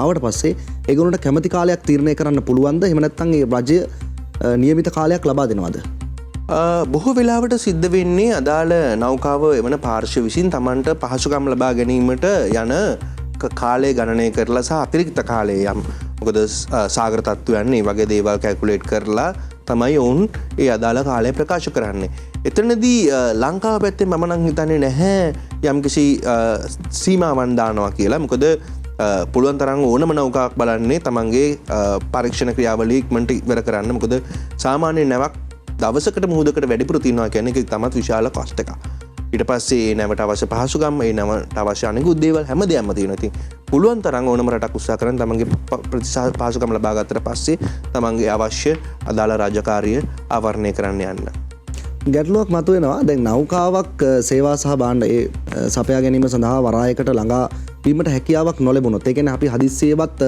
ආවට පස්සේ ඒගොල්ලන්ට කැමති කාලයක් තීරණය කරන්න පුළුවන්ද? එහෙම නැත්නම් ඒ රජය නියමිත කාලයක් ලබා දෙනවද? බොහෝ වෙලාවට සිද්ධ වෙන්නේ අදාළ නෞකාව එවන පාර්ශ්ව විසින් Tamanට පහසුකම් ලබා ගැනීමට යන කාලය ගණනය කරලා සහ අතිරික්ත කාලය යම් මොකද සාගර තත්ත්වයන් මේ වගේ දේවල් කැල්කියුලේට් කරලා තමයි ඔවුන් ඒ අදාළ කාලය ප්‍රකාශ කරන්නේ. එතනදී ලංකාව පැත්තේ මම නම් හිතන්නේ නැහැ යම්කිසි සීමාවන් දානවා කියලා. මොකද පුළුවන් තරම් ඕනම නෞකාවක් බලන්නේ තමන්ගේ පරීක්ෂණ ක්‍රියාවලිය ඉක්මනට ඉවර කරන්න. මොකද සාමාන්‍ය නැවක් දවසකට මුහුදකට වැඩිපුර තියනවා කියන්නේ ඒක තමත් විශාල කොස්ට් එකක්. ඊට පස්සේ ඒ නැවට අවශ්‍ය පහසුකම්, ඒ නැවට අවශ්‍ය අනිකුත් දේවල් හැමදේම තියෙනවා. ඉතින් පුළුවන් තරම් ඕනම රටක් උත්සාහ කරන තමන්ගේ පහසුකම් ලබා ගත්තට පස්සේ තමන්ගේ අවශ්‍ය අදාළ රාජකාරිය ආවරණය කරන්න යන්න. ගැටලුවක් මතුවෙනවා. දැන් නෞකාවක් සේවා සහ භාණ්ඩ ඒ සපයා ගැනීම සඳහා වරායකට ළඟා වීමට හැකියාවක් නොලැබුණොත්, ඒ කියන්නේ අපි හදිස්සියේවත්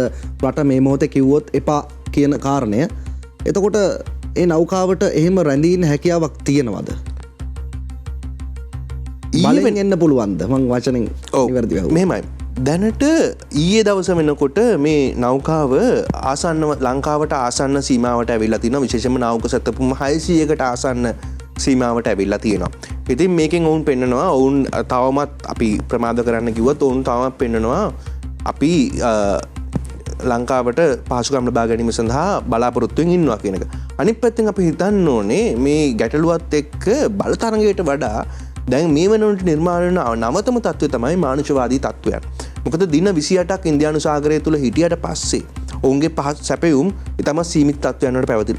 රට මේ මොහොතේ කිව්වොත් එපා කියන කාරණය, එතකොට ඒ නෞකාවට එහෙම රැඳී ඉන්න හැකියාවක් තියෙනවද? බලෙන් එන්න පුළුවන්ද? මං වචනෙන් නිවැරදිව අහුවා. මෙහෙමයි. දැනට ඊයේ දවස වෙනකොට මේ නෞකාව ආසන්න ලංකාවට ආසන්න සීමාවට ඇවිල්ලා තිනවා. විශේෂයෙන්ම නාවක සැතපුම් 600කට ආසන්න සීමාවට ඇවිල්ලා තියෙනවා. ඉතින් මේකෙන් ඔවුන් පෙන්නනවා ඔවුන් තවමත් අපි ප්‍රමාද කරන්න කිව්වොත් ඔවුන් තවමත් පෙන්නනවා අපි ලංකාවට පහසුකම් ලබා ගැනීම සඳහා බලාපොරොත්තුවෙන් ඉන්නවා කියන එක. අනිත් පැත්තෙන් අපි හිතන්න ඕනේ මේ ගැටලුවත් එක්ක බලතරංගයට වඩා දැන් මේ වෙනකොට නිර්මාණය වන නවතම තත්ත්වය තමයි මානුෂවාදී තත්ත්වයන්. මොකද දින 28ක් ඉන්දියානු සාගරය තුල හිටියට පස්සේ ඔවුන්ගේ සැපයුම් ඊටම සීමිත තත්ත්වයන් වලට පැවති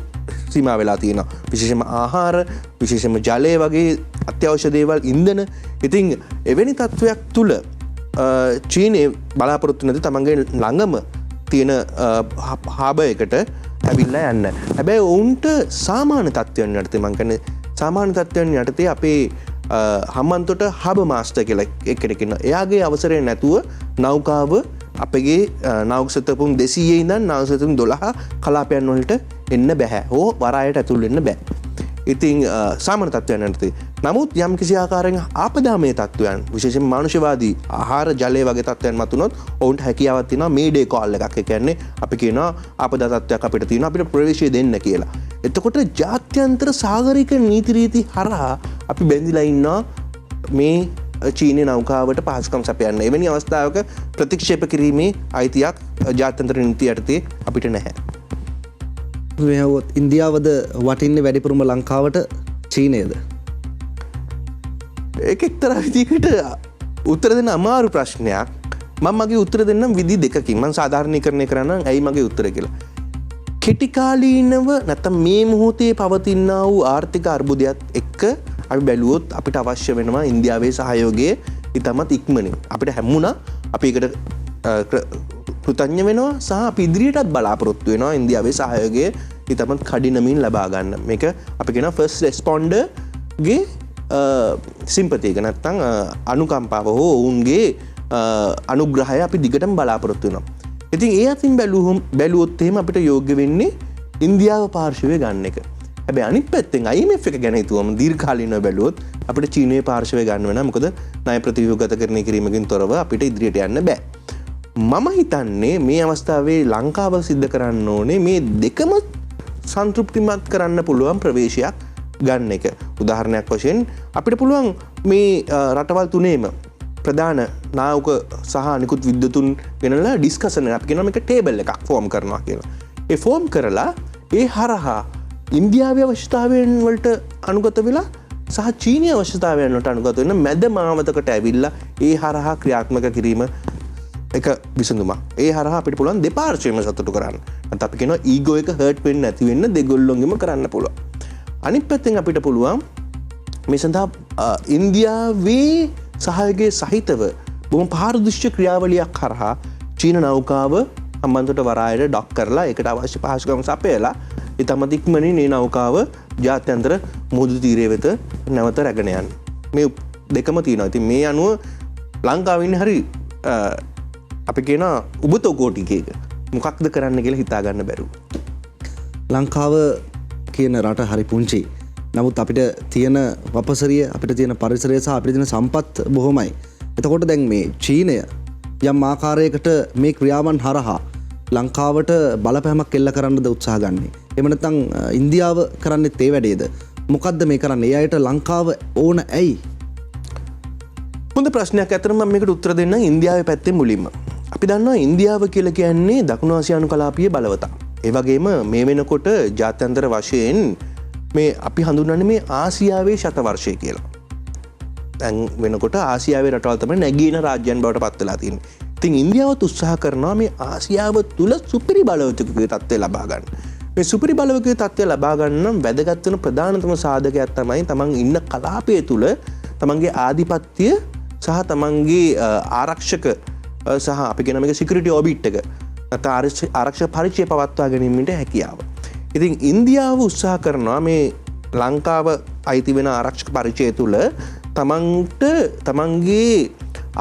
සීමා වෙලා තියෙනවා. විශේෂයෙන්ම ආහාර, විශේෂයෙන්ම ජලය වගේ අත්‍යවශ්‍ය දේවල්, ඉන්ධන. ඉතින් එවැනි තත්ත්වයක් තුල චීනය බලාපොරොත්තු නැති තමන්ගේ ළඟම තියෙන හාබයකට ඇවිල්ලා යන්න. හැබැයි ඔවුන්ට සාමාන්‍ය තත්ත්වයන් යටතේ මං කියන්නේ සාමාන්‍ය තත්ත්වයන් යටතේ අපේ හම්බන්තොට හබ මාස්ටර් කියලා එක්කෙනෙක් ඉන්නවා. එයාගේ අවසරය නැතුව නෞකාව අපගේ නෞකසතපුම් 200 ඉඳන් නෞකසතපුම් 12 කලාපයන් වලට එන්න බෑ. හෝ වරායට ඇතුල් වෙන්න බෑ. ඉතින් සාමාන්‍ය තත්ත්වයන් යටතේ. නමුත් යම් කිසි ආකාරයෙන් ආපදාමය තත්ත්වයන්, විශේෂයෙන්ම මානුෂවාදී ආහාර ජලය වගේ තත්ත්වයන් මතුනොත් ඔවුන්ට හැකියාවක් තියෙනවා මේඩේ කෝල් එකක්. ඒ කියන්නේ අපි කියනවා ආපදා තත්ත්වයක් අපිට තියෙනවා අපිට ප්‍රවේශය දෙන්න කියලා. එතකොට ජාත්‍යන්තර සාගරික නීති රීති හරහා අපි බැඳිලා ඉන්නවා මේ චීනය නෞකාවට පහසුකම් සපයන්න. එවැනි අවස්ථාවක ප්‍රතික්ෂේප කිරීමේ අයිතියක් ජාත්‍යන්තර නීති යටතේ අපිට නැහැ. ඉන්දියාවද වටින්නේ වැඩිපුරම ලංකාවට චීනයද? ඒක එක්තරා විදිහකට උත්තර දෙන්න අමාරු ප්‍රශ්නයක්. මම මගේ උත්තර දෙන්නම් විදි දෙකකින්. මම සාධාරණීකරණය කරන්නම් ඇයි මගේ උත්තර කියලා. කෙටිකාලීනව නැත්නම් මේ මොහොතේ පවතිනා වූ ආර්ථික අර්බුදයත් එක්ක අපි බැලුවොත් අපිට අවශ්‍ය වෙනවා ඉන්දියාවේ සහයෝගය ඉතාමත් ඉක්මනින්. අපිට හැමුණා අපි ඒකට කෘතඥ වෙනවා සහ අපි ඉදිරියටත් බලාපොරොත්තු වෙනවා ඉන්දියාවේ සහයෝගය ඉතාමත් කඩිනමින් ලබා ගන්න. මේක අපි කියනවා ෆස්ට් රෙස්පොන්ඩර් ගේ සිම්පති එක නැත්නම් අනුකම්පාව හෝ ඔවුන්ගේ අනුග්‍රහය අපි දිගටම බලාපොරොත්තු වෙනවා. ඉතින් ඒ අතින් බැලුවොත් එහෙම අපිට යෝග්‍ය වෙන්නේ ඉන්දියාව පාර්ශවය ගන්න එක. හැබැයි අනිත් පැත්තෙන් IMF එක ගැන හිතුවම දීර්ඝකාලීනව බැලුවොත් අපිට චීනයේ පාර්ශවය ගන්න වෙනවා. මොකද ණය ප්‍රතිව්‍යුහගතකරණය කිරීමකින් තොරව අපිට ඉදිරියට යන්න බෑ. මම හිතන්නේ මේ අවස්ථාවේ ලංකාව සිද්ධ කරන්න ඕනේ මේ දෙකම සන්තෘප්තිමත් කරන්න පුළුවන් ප්‍රවේශයක් ගන්න එක. උදාහරණයක් වශයෙන් අපිට පුළුවන් මේ රටවල් තුනේම ප්‍රධාන නාවක සහ අනිකුත් විද්‍යුතුන් ගෙනලා ඩිස්කෂන් අපි කියනවා මේක ටේබල් එකක් ෆෝම් කරනවා කියලා. ඒ ෆෝම් කරලා ඒ හරහා ඉන්දියාවේ අවශ්‍යතාවයන් වලට අනුගත වෙලා සහ චීනීය අවශ්‍යතාවයන් වලට අනුගත වෙන මැද මාවතකට ඇවිල්ලා ඒ හරහා ක්‍රියාත්මක කිරීම එක විසඳුමක්. ඒ හරහා අපිට පුළුවන් දෙපාර්ශ්වයම සතුටු කරන්න. නැත්නම් අපි කියනවා ඊගෝ එක හර්ට් වෙන්නේ නැති වෙන්න දෙගොල්ලොන්ගෙම කරන්න පුළුවන්. අනිත් පැත්තෙන් අපිට පුළුවන් මේ සඳහා ඉන්දියාවේ සහයෝගයේ සහිතව බොහොම පාරදෘශ්‍ය ක්‍රියාවලියක් හරහා චීන නෞකාව හම්බන්තොට වරායට ඩොක් කරලා ඒකට අවශ්‍ය පහසුකම් සපයලා ඉතාමත් ඉක්මනින් මේ නෞකාව ජාත්‍යන්තර මුහුදු තීරය වෙත නැවත රැගෙන යන්න. මේ දෙකම තියෙනවා. ඉතින් මේ අනුව ලංකාව ඉන්නේ හරි අපි කියනවා උබතෝ කෝටිකේක. මොකක්ද කරන්න කියලා හිතා ගන්න බැරුව. ලංකාව කියන රට හරි පුංචි. නමුත් අපිට තියෙන වපසරිය, අපිට තියෙන පරිසරය සහ අපිට තියෙන සම්පත් බොහොමයි. එතකොට දැන් මේ චීනය යම් ආකාරයකට මේ ක්‍රියාවන් හරහා ලංකාවට බලපෑමක් එල්ල කරන්නද උත්සාහ ගන්නේ? එහෙම නැත්නම් ඉන්දියාව කරන්නේ ඒ වැඩේද? මොකද්ද මේ කරන්නේ? ඒ අයට ලංකාව ඕන ඇයි? හොඳ ප්‍රශ්නයක්. අතරම මම මේකට උත්තර දෙන්නම් ඉන්දියාවේ පැත්තෙන් මුලින්ම. අපි දන්නවා ඉන්දියාව කියලා කියන්නේ දකුණු ආසියානු කලාපීය බලවතා. ඒ වගේම මේ වෙනකොට ජාත්‍යන්තර වශයෙන් මේ අපි හඳුන්වන්නේ මේ ආසියාවේ ශතවර්ෂය කියලා. දැන් වෙනකොට ආසියාවේ රටවල් තමයි නැගීන රාජ්‍යයන් බවට පත් වෙලා තියෙන්නේ. ඉතින් ඉන්දියාවත් උත්සාහ කරනවා මේ ආසියාව තුල සුපිරි බලවතෙකුගේ තත්ත්වය ලබා ගන්න. මේ සුපිරි බලවතෙකුගේ තත්ත්වය ලබා ගන්න නම් වැදගත් වෙන ප්‍රධානතම සාධකයක් තමයි තමන් ඉන්න කලාපය තුල තමන්ගේ ආධිපත්‍ය සහ තමන්ගේ ආරක්ෂක සහ අපි කියන මේක සිකියුරිටි ඔබිට් එක නැත්නම් ආරක්ෂක පරිචය පවත්වා ගැනීමට හැකියාව. ඉතින් ඉන්දියාව උත්සාහ කරනවා මේ ලංකාව අයිති වෙන ආරක්ෂක පරිචය තුළ තමන්ට තමන්ගේ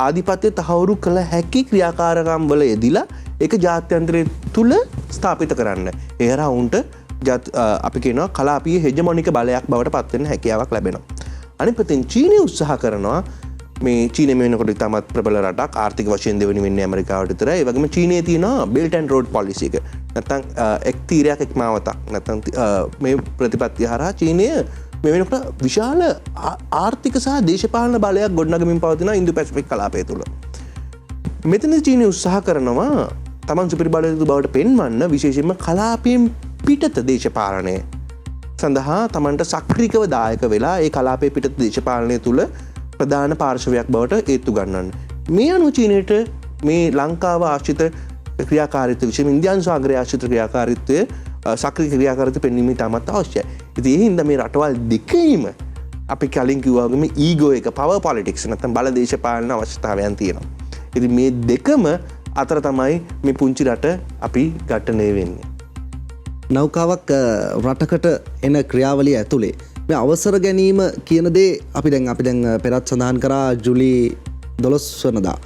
ආධිපත්‍ය තහවුරු කළ හැකි ක්‍රියාකාරකම් වල යෙදිලා ඒක ජාත්‍යන්තරය තුළ ස්ථාපිත කරන්න. එහර ඔවුන්ට අපි කියනවා කලාපීය හෙජමොනික බලයක් බවට පත්වෙන හැකියාවක් ලැබෙනවා. අනිත් පැත්තෙන් චීනය උත්සාහ කරනවා මේ චීනය වෙනකොට ඉතාමත් ප්‍රබල රටක් ආර්ථික වශයෙන් දෙවෙනි වෙන්නේ ඇමරිකාවට විතරයි. ඒ වගේම චීනයේ තියෙනවා බෙල්ට් ඇන්ඩ් රෝඩ් පොලිසි එක. නැත්නම් එක් තීරයක් එක් මාවතක්. නැත්නම් මේ ප්‍රතිපත්තිය හරහා චීනය මේ වෙනකොට විශාල ආර්ථික සහ දේශපාලන බලයක් ගොඩනගමින් පවතින ඉන්දු පැසිෆික් කලාපය තුළ. මෙතන චීනය උත්සාහ කරනවා තමන් සුපිරි බලයුතු බවට පෙන්වන්න විශේෂයෙන්ම කලාපයෙන් පිටත දේශපාලනය සඳහා තමන්ට සක්‍රියව දායක වෙලා ඒ කලාපයේ පිටත දේශපාලනය තුළ ප්‍රධාන පාර්ශවයක් බවට ඒත්තු ගන්නන්න. මේ අනුව චීනයට මේ ලංකාව ආශ්‍රිත ක්‍රියාකාරීත්වය විශේෂයෙන් ඉන්දියානු සාගරය ආශ්‍රිත ක්‍රියාකාරීත්වය සක්‍රිය ක්‍රියාකාරීත්වය පෙන්වීම ඉතාමත් අවශ්‍යයි. ඉතින් ඒ හින්දා මේ රටවල් දෙකේම අපි කලින් කිව්වා වගේම ඊගෝ එක පවර් පොලිටික්ස් නැත්නම් බල දේශපාලන අවශ්‍යතාවයන් තියෙනවා. ඉතින් මේ දෙකම අතර තමයි මේ පුංචි රට අපි ඝට්ටණය වෙන්නේ. නෞකාවක් රටකට එන ක්‍රියාවලිය ඇතුළේ මේ අවසර ගැනීම කියන දේ අපි දැන් පෙරත් සඳහන් කරා ජුලි 12 වනදා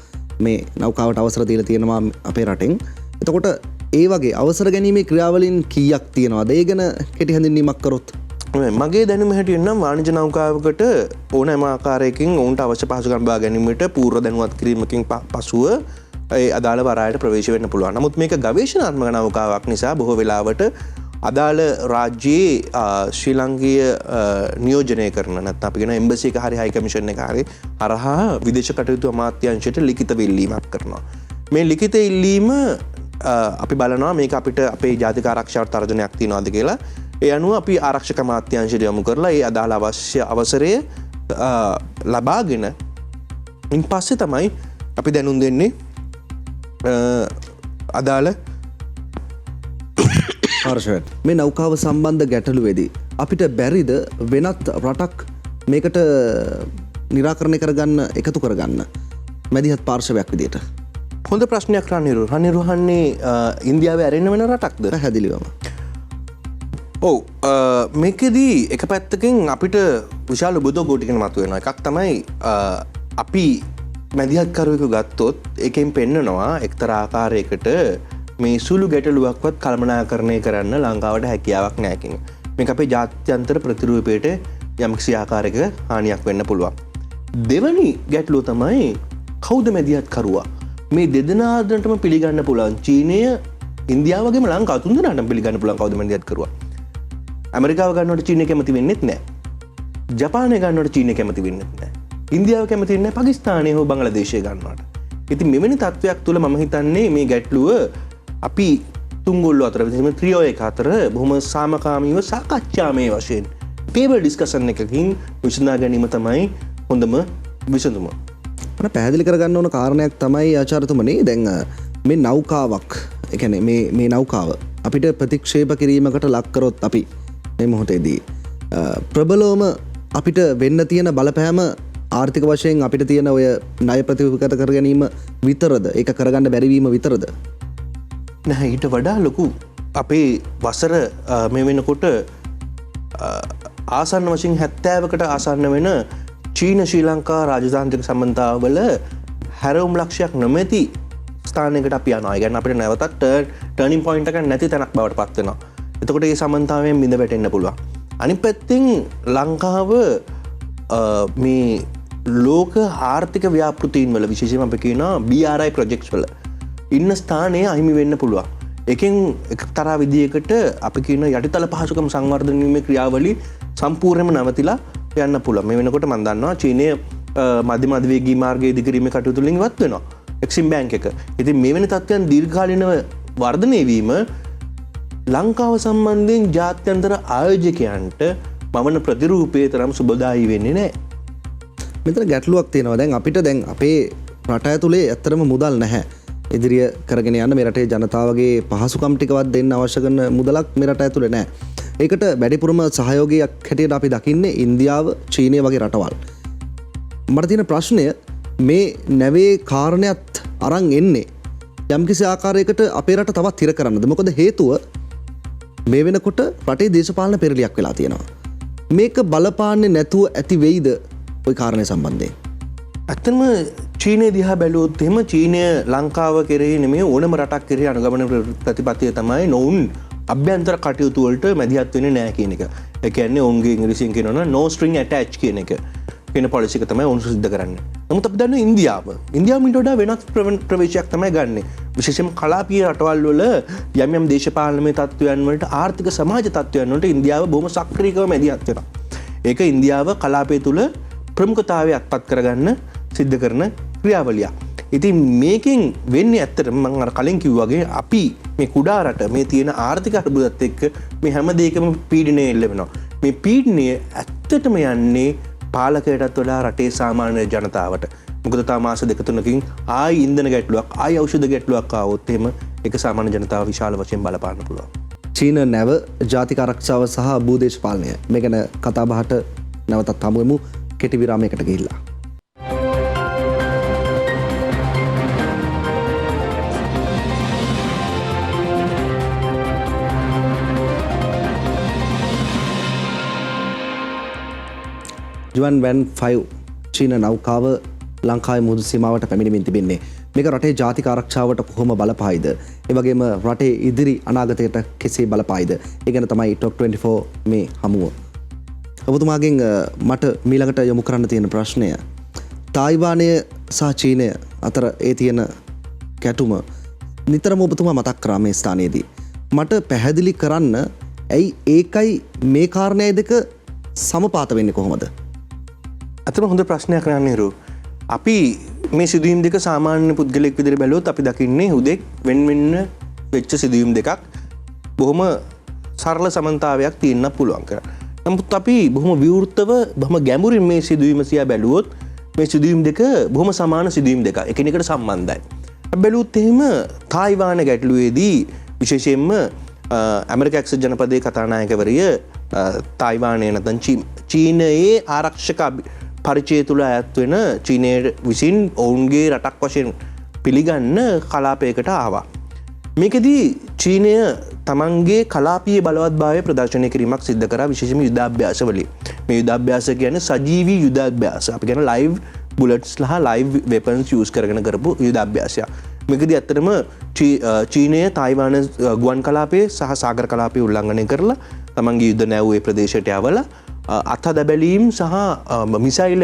මේ නෞකාවට අවසර දීලා තියෙනවා අපේ රටෙන්. එතකොට ඒ වගේ අවසර ගැනීමේ ක්‍රියාවලින් කීයක් තියෙනවද? ඒ ගැන කෙටි හැඳින්වීමක් කරොත්. මගේ දැනුම හැටියට නම් වාණිජ නෞකාවකට ඕනෑම ආකාරයකින් ඔවුන්ට අවශ්‍ය පහසුකම් ලබා ගැනීමට පූර්ව දැනුවත් කිරීමකින් පසුව ඒ අදාළ වරායට ප්‍රවේශ වෙන්න පුළුවන්. නමුත් මේක ගවේෂණාත්මක නෞකාවක් නිසා බොහෝ වෙලාවට අදාළ රාජ්‍යයේ ශ්‍රී ලංකීය නියෝජනය කරන නැත්නම් අපි කියන එම්බසි එක හරි හයි කමිෂන් එක හරි හරහා විදේශ කටයුතු අමාත්‍යාංශයට ලිඛිත ඉල්ලීමක් කරනවා. මේ ලිඛිත ඉල්ලීම අපි බලනවා මේක අපිට අපේ ජාතික ආරක්ෂාවට තර්ජනයක් තියනවාද කියලා. ඒ අනුව අපි ආරක්ෂක අමාත්‍යාංශයට යොමු කරලා ඒ අදාළ අවශ්‍ය අවසරය ලබාගෙන ඉන් පස්සේ තමයි අපි දැනුම් දෙන්නේ අදාළ හර්ෂවත් මේ නෞකාව සම්බන්ධ ගැටලුවේදී අපිට බැරිද වෙනත් රටක් මේකට නිරාකරණය කරගන්න එකතු කරගන්න මැදිහත් පාර්ශවයක් විදියට? හොඳ ප්‍රශ්නයක් රනිරුහන්නේ ඉන්දියාවේ ඇරෙන්න වෙන රටක්ද? පැහැදිලිවම. ඔව් මේකෙදී එක පැත්තකින් අපිට විශාල උබදෝ ගෝටිකන මතුවෙනවා. එකක් තමයි අපි මැදිහත්කරුවෙකු ගත්තොත් එකෙන් පෙන්නනවා එක්තරා ආකාරයකට මේ සුළු ගැටලුවක්වත් කළමනාකරණය කරන්න ලංකාවට හැකියාවක් නැහැ කියන. මේක අපේ ජාත්‍යන්තර ප්‍රතිරූපයට යම්කිසි ආකාරයක හානියක් වෙන්න පුළුවන්. දෙවැනි ගැටලුව තමයි කවුද මැදිහත්කරුවා? මේ දෙදෙනාටම පිළිගන්න පුළුවන් චීනය ඉන්දියාව වගේම ලංකාව තුන්දෙනාටම පිළිගන්න පුළුවන් කවුද මැදිහත්කරුවා? ඇමරිකාව ගන්නවට චීනය කැමති වෙන්නේත් නැහැ. ජපානය ගන්නවට චීනය කැමති වෙන්නේත් නැහැ. ඉන්දියාව කැමති වෙන්නේ නැහැ පාකිස්තානය හෝ බංග්ලාදේශය ගන්නවට. ඉතින් මෙවැනි තත්ත්වයක් තුළ මම හිතන්නේ මේ ගැටලුව අපි තුන්ගොල්ලෝ අතර විශේෂයෙන්ම ත්‍රියෝ එක අතර බොහොම සාමකාමීව සාකච්ඡාමය වශයෙන් ටේබල් ඩිස්කෂන් එකකින් විසඳා ගැනීම තමයි හොඳම විසඳුම. මම පැහැදිලි කරගන්න ඕන කාරණයක් තමයි ආචාර්යතුමනි දැන් මේ නෞකාවක් ඒ කියන්නේ මේ නෞකාව අපිට ප්‍රතික්ෂේප කිරීමකට ලක් කරොත් අපි මේ මොහොතේදී ප්‍රබලවම අපිට වෙන්න තියෙන බලපෑම ආර්ථික වශයෙන් අපිට තියෙන ඔය ණය ප්‍රතිවිකත කර ගැනීම විතරද? ඒක කරගන්න බැරිවීම විතරද? නැහැ, ඊට වඩා ලොකු අපේ වසර මේ වෙනකොට ආසන්න වශයෙන් 70කට ආසන්න වෙන චීන ශ්‍රී ලංකා රාජතාන්ත්‍රික සම්බන්ධතාවවල හැරවුම් ලක්ෂයක් නොමැති ස්ථානයකට අපි යනවා. ඒ කියන්නේ අපිට නැවතත් ටර්නින් පොයින්ට් එකක් නැති තැනක් බවට පත් වෙනවා. එතකොට මේ සම්බන්ධතාවයෙන් බිඳ වැටෙන්න පුළුවන්. අනිත් පැත්තෙන් ලංකාව මේ ලෝක ආර්ථික ව්‍යාපෘතීන් වල විශේෂයෙන්ම අපි කියනවා BRI ප්‍රොජෙක්ට්ස් වල ඉන්න ස්ථානය අහිමි වෙන්න පුළුවන්. එකෙන් එක්තරා විදියකට අපි කියන යටිතල පහසුකම් සංවර්ධනය වීමේ ක්‍රියාවලිය සම්පූර්ණයෙන්ම නවතිලා යන්න පුළුවන්. මේ වෙනකොට මම දන්නවා චීනය මධ්‍යම අධිවේගී මාර්ගය ඉදිකිරීමේ කටයුතු වලින් ඉවත් වෙනවා. එක්සිම් බැංක් එක. ඉතින් මේ වෙන තත්ත්වයන් දීර්ඝකාලීනව වර්ධනය වීම ලංකාව සම්බන්ධයෙන් ජාත්‍යන්තර ආයෝජකයන්ට මවන ප්‍රතිරූපයේ තරම් සුබදායී වෙන්නේ නැහැ. මෙතන ගැටලුවක් තියෙනවා. දැන් අපිට දැන් අපේ රට ඇතුලේ ඇත්තටම මුදල් නැහැ. ඉදිරිය කරගෙන යන්න මේ රටේ ජනතාවගේ පහසුකම් ටිකවත් දෙන්න අවශ්‍ය කරන මුදලක් මේ රට ඇතුලේ නැහැ. ඒකට වැඩිපුරම සහයෝගයක් හැටියට අපි දකින්නේ ඉන්දියාව, චීනය වගේ රටවල්. මට තියෙන ප්‍රශ්නය මේ නැවේ කාරණයක් අරන් එන්නේ යම්කිසි ආකාරයකට අපේ රට තවත් හිර කරන්නද? මොකද හේතුව මේ වෙනකොට රටේ දේශපාලන පෙරලියක් වෙලා තියෙනවා. මේක බලපාන්නේ නැතුව ඇති වෙයිද ඔය කාරණය සම්බන්ධයෙන්? ඇත්තම චීනය දිහා බැලුවොත් එහෙම චීනය ලංකාව කෙරෙහි නෙමෙයි ඕනම රටක් කෙරෙහි අනුගමන ප්‍රතිපත්තිය තමයි නොවුන් අභ්‍යන්තර කටයුතු වලට මැදිහත් වෙන්නේ නැහැ කියන එක. ඒ කියන්නේ ඔවුන්ගේ ඉංග්‍රීසියෙන් කියනවා no string attached කියන එක. කියන පොලිසි එක තමයි ඔවුන් සිද්ධ කරන්නේ. නමුත් අපි දන්නවා ඉන්දියාව ඊට වඩා වෙනස් ප්‍රවේශයක් තමයි ගන්නෙ. විශේෂයෙන්ම කලාපීය රටවල් වල යම් යම් දේශපාලනමය තත්ත්වයන් වලට ආර්ථික සමාජ තත්ත්වයන් වලට ඉන්දියාව බොහොම සක්‍රීයව මැදිහත් වෙනවා. ඒක ඉන්දියාව කලාපය තුල ප්‍රමුඛතාවය අත්පත් කරගන්න සිද්ධ කරන ක්‍රියාවලියක්. ඉතින් මේකෙන් වෙන්නේ ඇත්තටම මම අර කලින් කිව්වා වගේ අපි මේ කුඩා රට මේ තියෙන ආර්ථික අර්බුදත් එක්ක මේ හැම දෙයකම පීඩනය එල්ල වෙනවා. මේ පීඩනය ඇත්තටම යන්නේ පාලකයටත් වඩා රටේ සාමාන්‍ය ජනතාවට. මොකද තා මාස දෙක තුනකින් ආයි ඉන්ධන ගැටලුවක් ආයි ඖෂධ ගැටලුවක් ආවොත් එහෙම ඒක සාමාන්‍ය ජනතාව විශාල වශයෙන් බලපාන්න පුළුවන්. චීන නැව ජාතික ආරක්ෂාව සහ භූදේශ පාලනය මේ ගැන කතා බහට නැවතත් හමු වෙමු කෙටි විරාමයකට ගිහිල්ලා. ජුවන් වැන් 5 චීන නෞකාව ලංකාවේ මුහුදු සීමාවට පැමිණෙමින් තිබෙන්නේ. මේක රටේ ජාතික ආරක්ෂාවට කොහොම බලපායිද? ඒ වගේම රටේ ඉදිරි අනාගතයට කෙසේ බලපායිද? ඒ ගැන තමයි Talk 24 මේ හමුව. ඔබතුමාගෙන් මට මීළඟට යොමු කරන්න තියෙන ප්‍රශ්නය තායිවානය සහ චීනය අතර ඒ තියෙන ගැටුම නිතරම ඔබතුමා මතක් කරා මේ ස්ථානයේදී. මට පැහැදිලි කරන්න ඇයි ඒකයි මේ කාරණය දෙක සමපාත වෙන්නේ කොහොමද? අතම හොඳ ප්‍රශ්නයක් කරන්නේරු. අපි මේ සිදුවීම් දෙක සාමාන්‍ය පුද්ගලෙක් විදිහට බැලුවොත් අපි දකින්නේ හුදෙක් වෙන වෙන වෙච්ච සිදුවීම් දෙකක් බොහොම සරල සමන්තාවයක් තියෙන්න පුළුවන් කියලා. නමුත් අපි බොහොම විවෘතව බොහොම ගැඹුරින් මේ සිදුවීම සියා බැලුවොත් මේ සිදුවීම් දෙක බොහොම සමාන සිදුවීම් දෙකක්. එකිනෙකට සම්බන්ධයි. බැලුවොත් එහෙම තායිවාන ගැටලුවේදී විශේෂයෙන්ම ඇමරික එක්සත් ජනපදයේ කතානායකවරිය තායිවානය නැත්නම් චීනයේ ආරක්ෂක පරිචය තුළ ඇත් වෙන චීනය විසින් ඔවුන්ගේ රටක් වශයෙන් පිළිගන්න කලාපයකට ආවා. මේකදී චීනය තමන්ගේ කලාපීය බලවත්භාවය ප්‍රදර්ශනය කිරීමක් සිද්ධ කරා විශේෂයෙන්ම යුද්ධාභ්‍යාස වලින්. මේ යුද්ධාභ්‍යාස කියන්නේ සජීවී යුද්ධාභ්‍යාස. අපි කියන ලයිව් බුලට්ස් ලහ ලයිව් වෙපන්ස් යූස් කරගෙන කරපු යුද්ධාභ්‍යාසයක්. මේකදී ඇත්තටම චීනය තායිවාන ගුවන් කලාපයේ සහ සාගර කලාපයේ උල්ලංඝනය කරලා තමන්ගේ යුද්ධ නැව්වේ ප්‍රදේශයට යවලා අත්හදබැලීම් සහ මිසයිල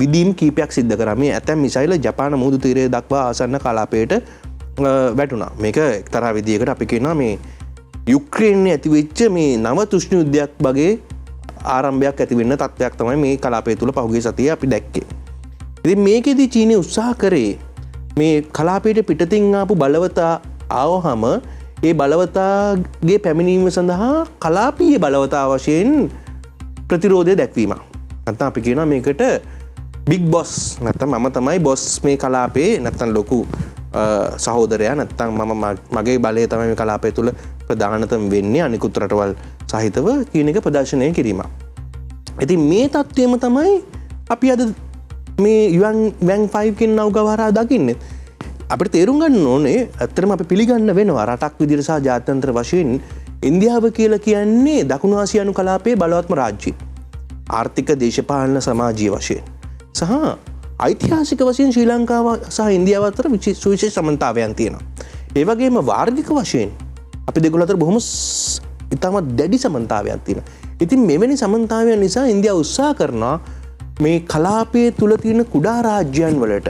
විදීම් කීපයක් සිද්ධ කරා. මේ ඇතැම් මිසයිල ජපාන මුහුදු තීරය දක්වා ආසන්න කලාපයට වැටුණා. මේක එක්තරා විදියකට අපි කියනවා මේ යුක්‍රේනයේ ඇතිවෙච්ච මේ නව තුෂ්ණ යුද්ධයක් වගේ ආරම්භයක් ඇති වෙන්න තත්ත්වයක් තමයි මේ කලාපය තුල පහුගිය සතියේ අපි දැක්කේ. ඉතින් මේකෙදි චීනය උත්සාහ කරේ මේ කලාපයට පිටතින් ආපු බලවතා ආවහම ඒ බලවතාගේ පැමිණීම සඳහා කලාපීය බලවතා වශයෙන් ප්‍රතිරෝධය දැක්වීම. නැත්නම් අපි කියනවා මේකට බිග් බොස් නැත්නම් මම තමයි බොස් මේ කලාපේ නැත්නම් ලොකු සහෝදරයා නැත්නම් මගේ බලය තමයි මේ කලාපය තුල ප්‍රධානතම වෙන්නේ අනිකුත් රටවල් සහිතව කියන එක ප්‍රදර්ශනය කිරීම. ඉතින් මේ තත්ත්වයම තමයි අපි අද මේ යුවන් වැන් 5 කියන නෞකාව හරහා දකින්නේ. අපිට තේරුම් ගන්න ඕනේ ඇත්තටම අපි පිළිගන්න වෙනවා රටක් විදිහට සහ ජාත්‍යන්තර වශයෙන් ඉන්දියාව කියලා කියන්නේ දකුණු ආසියානු කලාපයේ බලවත්ම රාජ්‍යය. ආර්ථික දේශපාලන සමාජීය වශයෙන් සහ ඓතිහාසික වශයෙන් ශ්‍රී ලංකාව සහ ඉන්දියාව අතර සුවිශේෂ සමානතාවයන් තියෙනවා. ඒ වගේම වාර්ගික වශයෙන් අපි දෙගොල්ල අතර බොහොම ඉතාමත් දැඩි සමානතාවයක් තියෙනවා. ඉතින් මෙවැනි සමානතාවයන් නිසා ඉන්දියාව උත්සාහ කරනවා මේ කලාපයේ තුල තියෙන කුඩා රාජ්‍යයන් වලට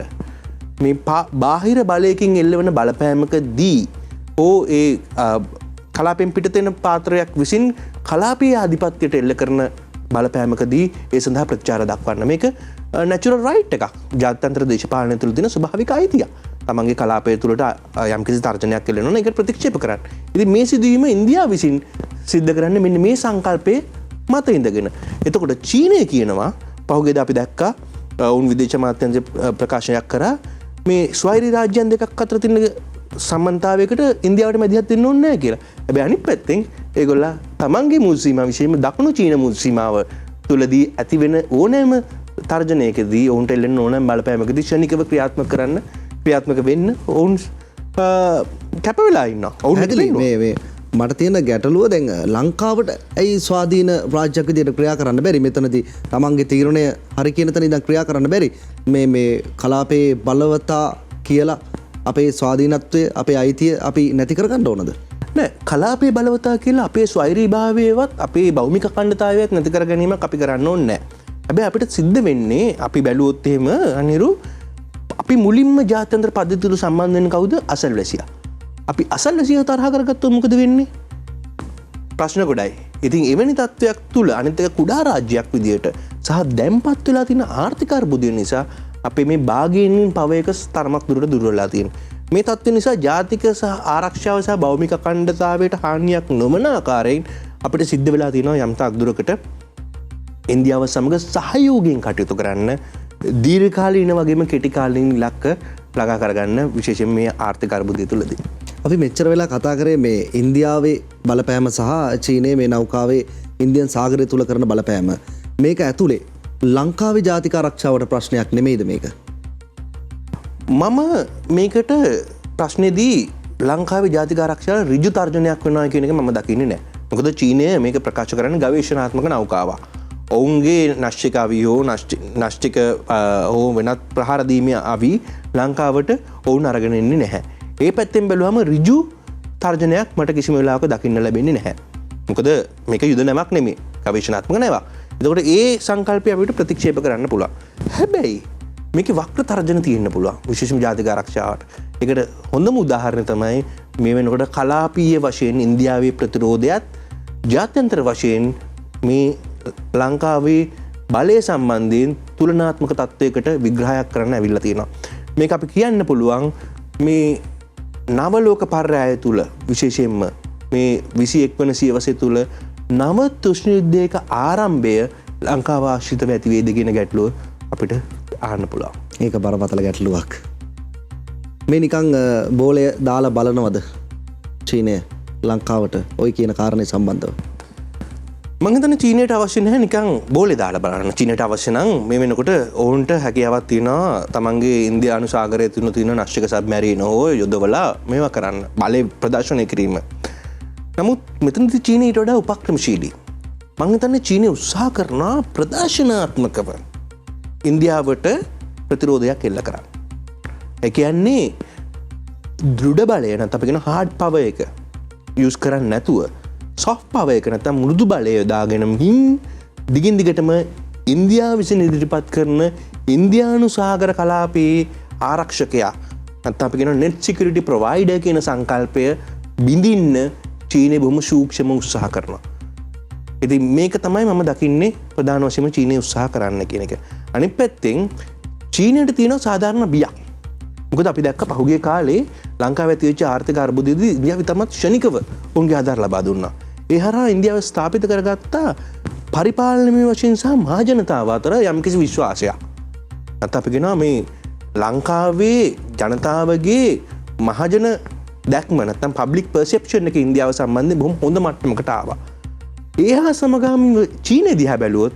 මේ බාහිර බලයකින් එල්ලවන බලපෑමකදී ඒ කලාපෙන් පිටතෙන පාත්‍රයක් විසින් කලාපීය ආධිපත්‍යයට එල්ල කරන බලපෑමකදී ඒ සඳහා ප්‍රතිචාර දක්වන්න. මේක නැචරල් රයිට් එකක්. ජාත්‍යන්තර දේශපාලනය තුළ තියෙන ස්වභාවික අයිතියක්. තමන්ගේ කලාපය තුළට යම්කිසි තර්ජනයක් එල්ලෙනවා නම් ඒකට ප්‍රතික්ෂේප කරන්න. ඉතින් මේ සිදුවීම ඉන්දියාව විසින් සිද්ධ කරන්නේ මෙන්න මේ සංකල්පයේ මත ඉඳගෙන. එතකොට චීනය කියනවා පහුගියදා අපි දැක්කා උන් විදේශ අමාත්‍යාංශ ප්‍රකාශනයක් කරා මේ ස්වෛරී රාජ්‍යයන් දෙකක් අතර තියෙන සම්බන්ධතාවයකට ඉන්දියාවට මැදිහත් වෙන්න ඕනේ නැහැ කියලා. හැබැයි අනිත් පැත්තෙන් ඒගොල්ලෝ තමන්ගේ මුල් සීමාව විශේෂයෙන්ම දකුණු චීන මුල් සීමාව තුලදී ඇති වෙන ඕනෑම තර්ජනයකදී ඔවුන්ට එල්ලෙන්න ඕනෑම බලපෑමකදී ක්ෂණිකව ක්‍රියාත්මක වෙන්න ඔවුන් කැප වෙලා ඉන්නවා. ඔවුන් මේ මට තියෙන ගැටලුව දැන් ලංකාවට ඇයි ස්වාධීන රාජ්‍යයක් විදියට ක්‍රියා කරන්න බැරි? මෙතනදී තමන්ගේ තීරණය හරි කියන තැන ඉඳන් ක්‍රියා කරන්න බැරි? මේ කලාපයේ බලවතා කියලා අපේ ස්වාධීනත්වය අපේ අයිතිය අපි නැති කරගන්න ඕනද? නෑ, කලාපයේ බලවතා කියලා අපේ ස්වෛරීභාවයවත් අපේ භෞමික අඛණ්ඩතාවයත් නැති කර ගැනීමක් අපි කරන්න ඕනේ නෑ. හැබැයි අපිට සිද්ධ වෙන්නේ අපි බැලුවොත් එහෙම අනිරු අපි මුලින්ම ජාත්‍යන්තර පද්ධතිවල සම්බන්ධ වෙන කවුද? අසල්වැසියා. අපි අසල්වැසියා තරහ කරගත්තොත් මොකද වෙන්නේ? ප්‍රශ්න ගොඩයි. ඉතින් එවැනි තත්ත්වයක් තුල අනිත් එක කුඩා රාජ්‍යයක් විදියට සහ දැන්පත් වෙලා තියෙන ආර්ථික අර්බුදය නිසා අපේ මේ භාගයෙන් පවයක තරමක් දුරට දුර වෙලා තියෙනවා. මේ තත්ත්ව නිසා ජාතික සහ ආරක්ෂාව සහ භෞමික අඛණ්ඩතාවයට හානියක් නොවන ආකාරයෙන් අපිට සිද්ධ වෙලා තියෙනවා යම් තාක් දුරකට ඉන්දියාව සමග සහයෝගයෙන් කටයුතු කරන්න දීර්ඝකාලීන වගේම කෙටි කාලීන ඉලක්ක ළඟා කරගන්න විශේෂයෙන් මේ ආර්ථික අර්බුදය තුලදී. අපි මෙච්චර වෙලා කතා කරේ මේ ඉන්දියාවේ බලපෑම සහ චීනයේ මේ නෞකාවේ ඉන්දියන් සාගරය තුල කරන බලපෑම. මේක ඇතුලේ ලංකාවේ ජාතික ආරක්ෂාවට ප්‍රශ්නයක් නෙමෙයිද මේක? මම මේකට ප්‍රශ්නේදී ලංකාවේ ජාතික ආරක්ෂාව ඍජු තර්ජනයක් වෙනවා කියන එක මම දකින්නේ නැහැ. මොකද චීනය මේක ප්‍රකාශ කරන්නේ ගවේෂණාත්මක නෞකාවක්. ඔවුන්ගේ නාස්තික අවි හෝ නාස්තික හෝ වෙනත් ප්‍රහාර දීමේ අවි ලංකාවට ඔවුන් අරගෙන එන්නේ නැහැ. ඒ පැත්තෙන් බැලුවම ඍජු තර්ජනයක් මට කිසිම වෙලාවක දකින්න ලැබෙන්නේ නැහැ. මොකද මේක යුද නැමක් නෙමෙයි, ගවේෂණාත්මක නැවක්. එතකොට ඒ සංකල්පය අපිට ප්‍රතික්ෂේප කරන්න පුළුවන්. හැබැයි මේකේ වක්‍ර තර්ජන තියෙන්න පුළුවන් විශේෂම ජාතික ආරක්ෂාවට. ඒකට හොඳම උදාහරණය තමයි මේ වෙනකොට කලාපීය වශයෙන් ඉන්දියාවේ ප්‍රතිරෝධයත් ජාත්‍යන්තර වශයෙන් මේ ලංකාවේ බලය සම්බන්ධයෙන් තුලනාත්මක තත්ත්වයකට විග්‍රහයක් කරන්න ඇවිල්ලා තියෙනවා. මේක අපි කියන්න පුළුවන් මේ නවලෝක පර්යාය තුල විශේෂයෙන්ම මේ 21 වන සියවසේ තුල නව තුෂ්ණ යුද්ධයක ආරම්භය ලංකාව ආශ්‍රිතව ඇති වේද කියන ගැටලුව අපිට අහන්න පුළුවන්. ඒක බරපතල ගැටලුවක්. මේ නිකන් බෝලය දාලා බලනවද චීනය ලංකාවට ওই කියන කාරණේ සම්බන්ධව? මම හිතන්නේ චීනයට අවශ්‍ය නැහැ නිකන් බෝලේ දාලා බලන්න. චීනයට අවශ්‍ය නම් මේ වෙනකොට ඔවුන්ට හැකියාවක් තියෙනවා තමන්ගේ ඉන්දියානු සාගරයේ තියෙන නාස්තික සබ්මැරින හෝ යොදවලා මේවා කරන්න, බලය ප්‍රදර්ශනය කිරීම. නමුත් මෙතනදී චීනය ඊට වඩා උපක්‍රමශීලී. මම හිතන්නේ චීනය උත්සාහ කරනවා ප්‍රදර්ශනාත්මකව ඉන්දියාවට ප්‍රතිරෝධයක් එල්ල කරන්න. ඒ කියන්නේ දෘಢ බලය නැත්නම් අපි කියන හાર્ඩ් පවර් එක යූස් කරන්නේ නැතුව සොෆ්ට් පවර් එක නැත්නම් මෘදු බලය යොදාගෙන දිගින් දිගටම ඉන්දියාව විසින් ඉදිරිපත් කරන ඉන්දියානු සාගර කලාපයේ ආරක්ෂකයා නැත්නම් අපි කියන net security provider කියන සංකල්පය බිඳින්න චීනය බොහොම සූක්ෂම උත්සාහ කරනවා. ඉතින් මේක තමයි මම දකින්නේ ප්‍රධාන වශයෙන්ම චීනය උත්සාහ කරන්න කියන එක. අනිත් පැත්තෙන් චීනයට තියෙන සාධාරණ බියක්. මොකද අපි දැක්ක පහුගිය කාලේ ලංකාවේ ඇතිවෙච්ච ආර්ථික අර්බුදයේදී ඉන්දියාව තමත් ක්ෂණිකව උන්ගේ ආධාර ලබා දුන්නා. ඒ හරහා ඉන්දියාව ස්ථාපිත කරගත්ත පරිපාලනමය වශයෙන් සහ මහජනතාව අතර යම්කිසි විශ්වාසයක්. නැත්නම් අපි කියනවා මේ ලංකාවේ ජනතාවගේ මහජන දැක්ම නැත්නම් පබ්ලික් පර්සෙප්ෂන් එක ඉන්දියාව සම්බන්ධයෙන් බොහොම හොඳ මට්ටමකට ආවා. ඒ හා සමගාමීව චීනය දිහා බැලුවොත්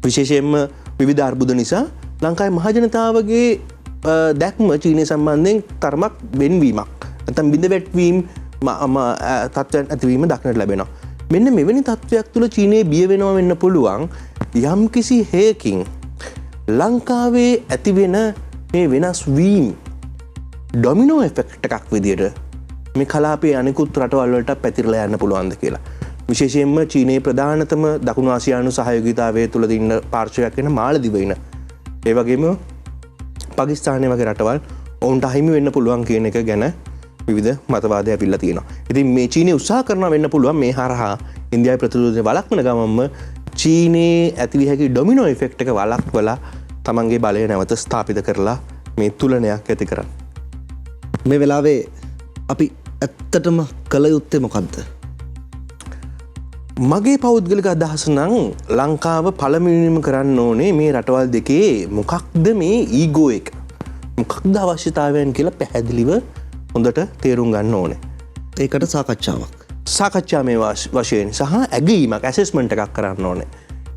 විශේෂයෙන්ම විවිධ අර්බුද නිසා ලංකාවේ මහජනතාවගේ දැක්ම චීනය සම්බන්ධයෙන් තරමක් වෙන්වීමක් නැත්නම් බිඳ වැටවීම තත්ත්වයන් ඇතිවීම දක්නට ලැබෙනවා. මෙන්න මෙවැනි තත්ත්වයක් තුළ චීනය බිය වෙනවා වෙන්න පුළුවන් යම්කිසි හේයකින් ලංකාවේ ඇතිවෙන මේ වෙනස් වීම ඩොමිනෝ එෆෙක්ට් එකක් විදියට මේ කලාපයේ අනිකුත් රටවල් වලට පැතිරලා යන්න පුළුවන්ද කියලා. විශේෂයෙන්ම චීනයේ ප්‍රධානතම දකුණු ආසියානු සහයෝගීතාවය තුළ දින්න පාර්ශ්වයක් වෙන මාලදිවයින. ඒ වගේම පාකිස්තානය වගේ රටවල් ඔවුන්ට අහිමි වෙන්න පුළුවන් කියන එක ගැන විවිධ මතවාද ඇවිල්ලා තියෙනවා. ඉතින් මේ චීනය උත්සාහ කරනවා වෙන්න පුළුවන් මේ හරහා ඉන්දියාවේ ප්‍රතිරෝධය වළක්වන ගමන්ම චීනයේ ඇතිවිය හැකි ඩොමිනෝ ඉෆෙක්ට් එක වළක්වලා තමන්ගේ බලය නැවත ස්ථාපිත කරලා මේ තුලනයක් ඇති කරන්න. මේ වෙලාවේ අපි ඇත්තටම කළ යුත්තේ මොකද්ද? මගේ පෞද්ගලික අදහස නම් ලංකාව පළමුවෙනිම කරන්න ඕනේ මේ රටවල් දෙකේ මොකක්ද මේ ඊගෝ එක. මොකක්ද අවශ්‍යතාවයන් කියලා පැහැදිලිව හොඳට තේරුම් ගන්න ඕනේ. ඒකට සාකච්ඡාවක්. සාකච්ඡාමය වශයෙන් සහ ඇගීමක් ඇසෙස්මන්ට් එකක් කරන්න ඕනේ.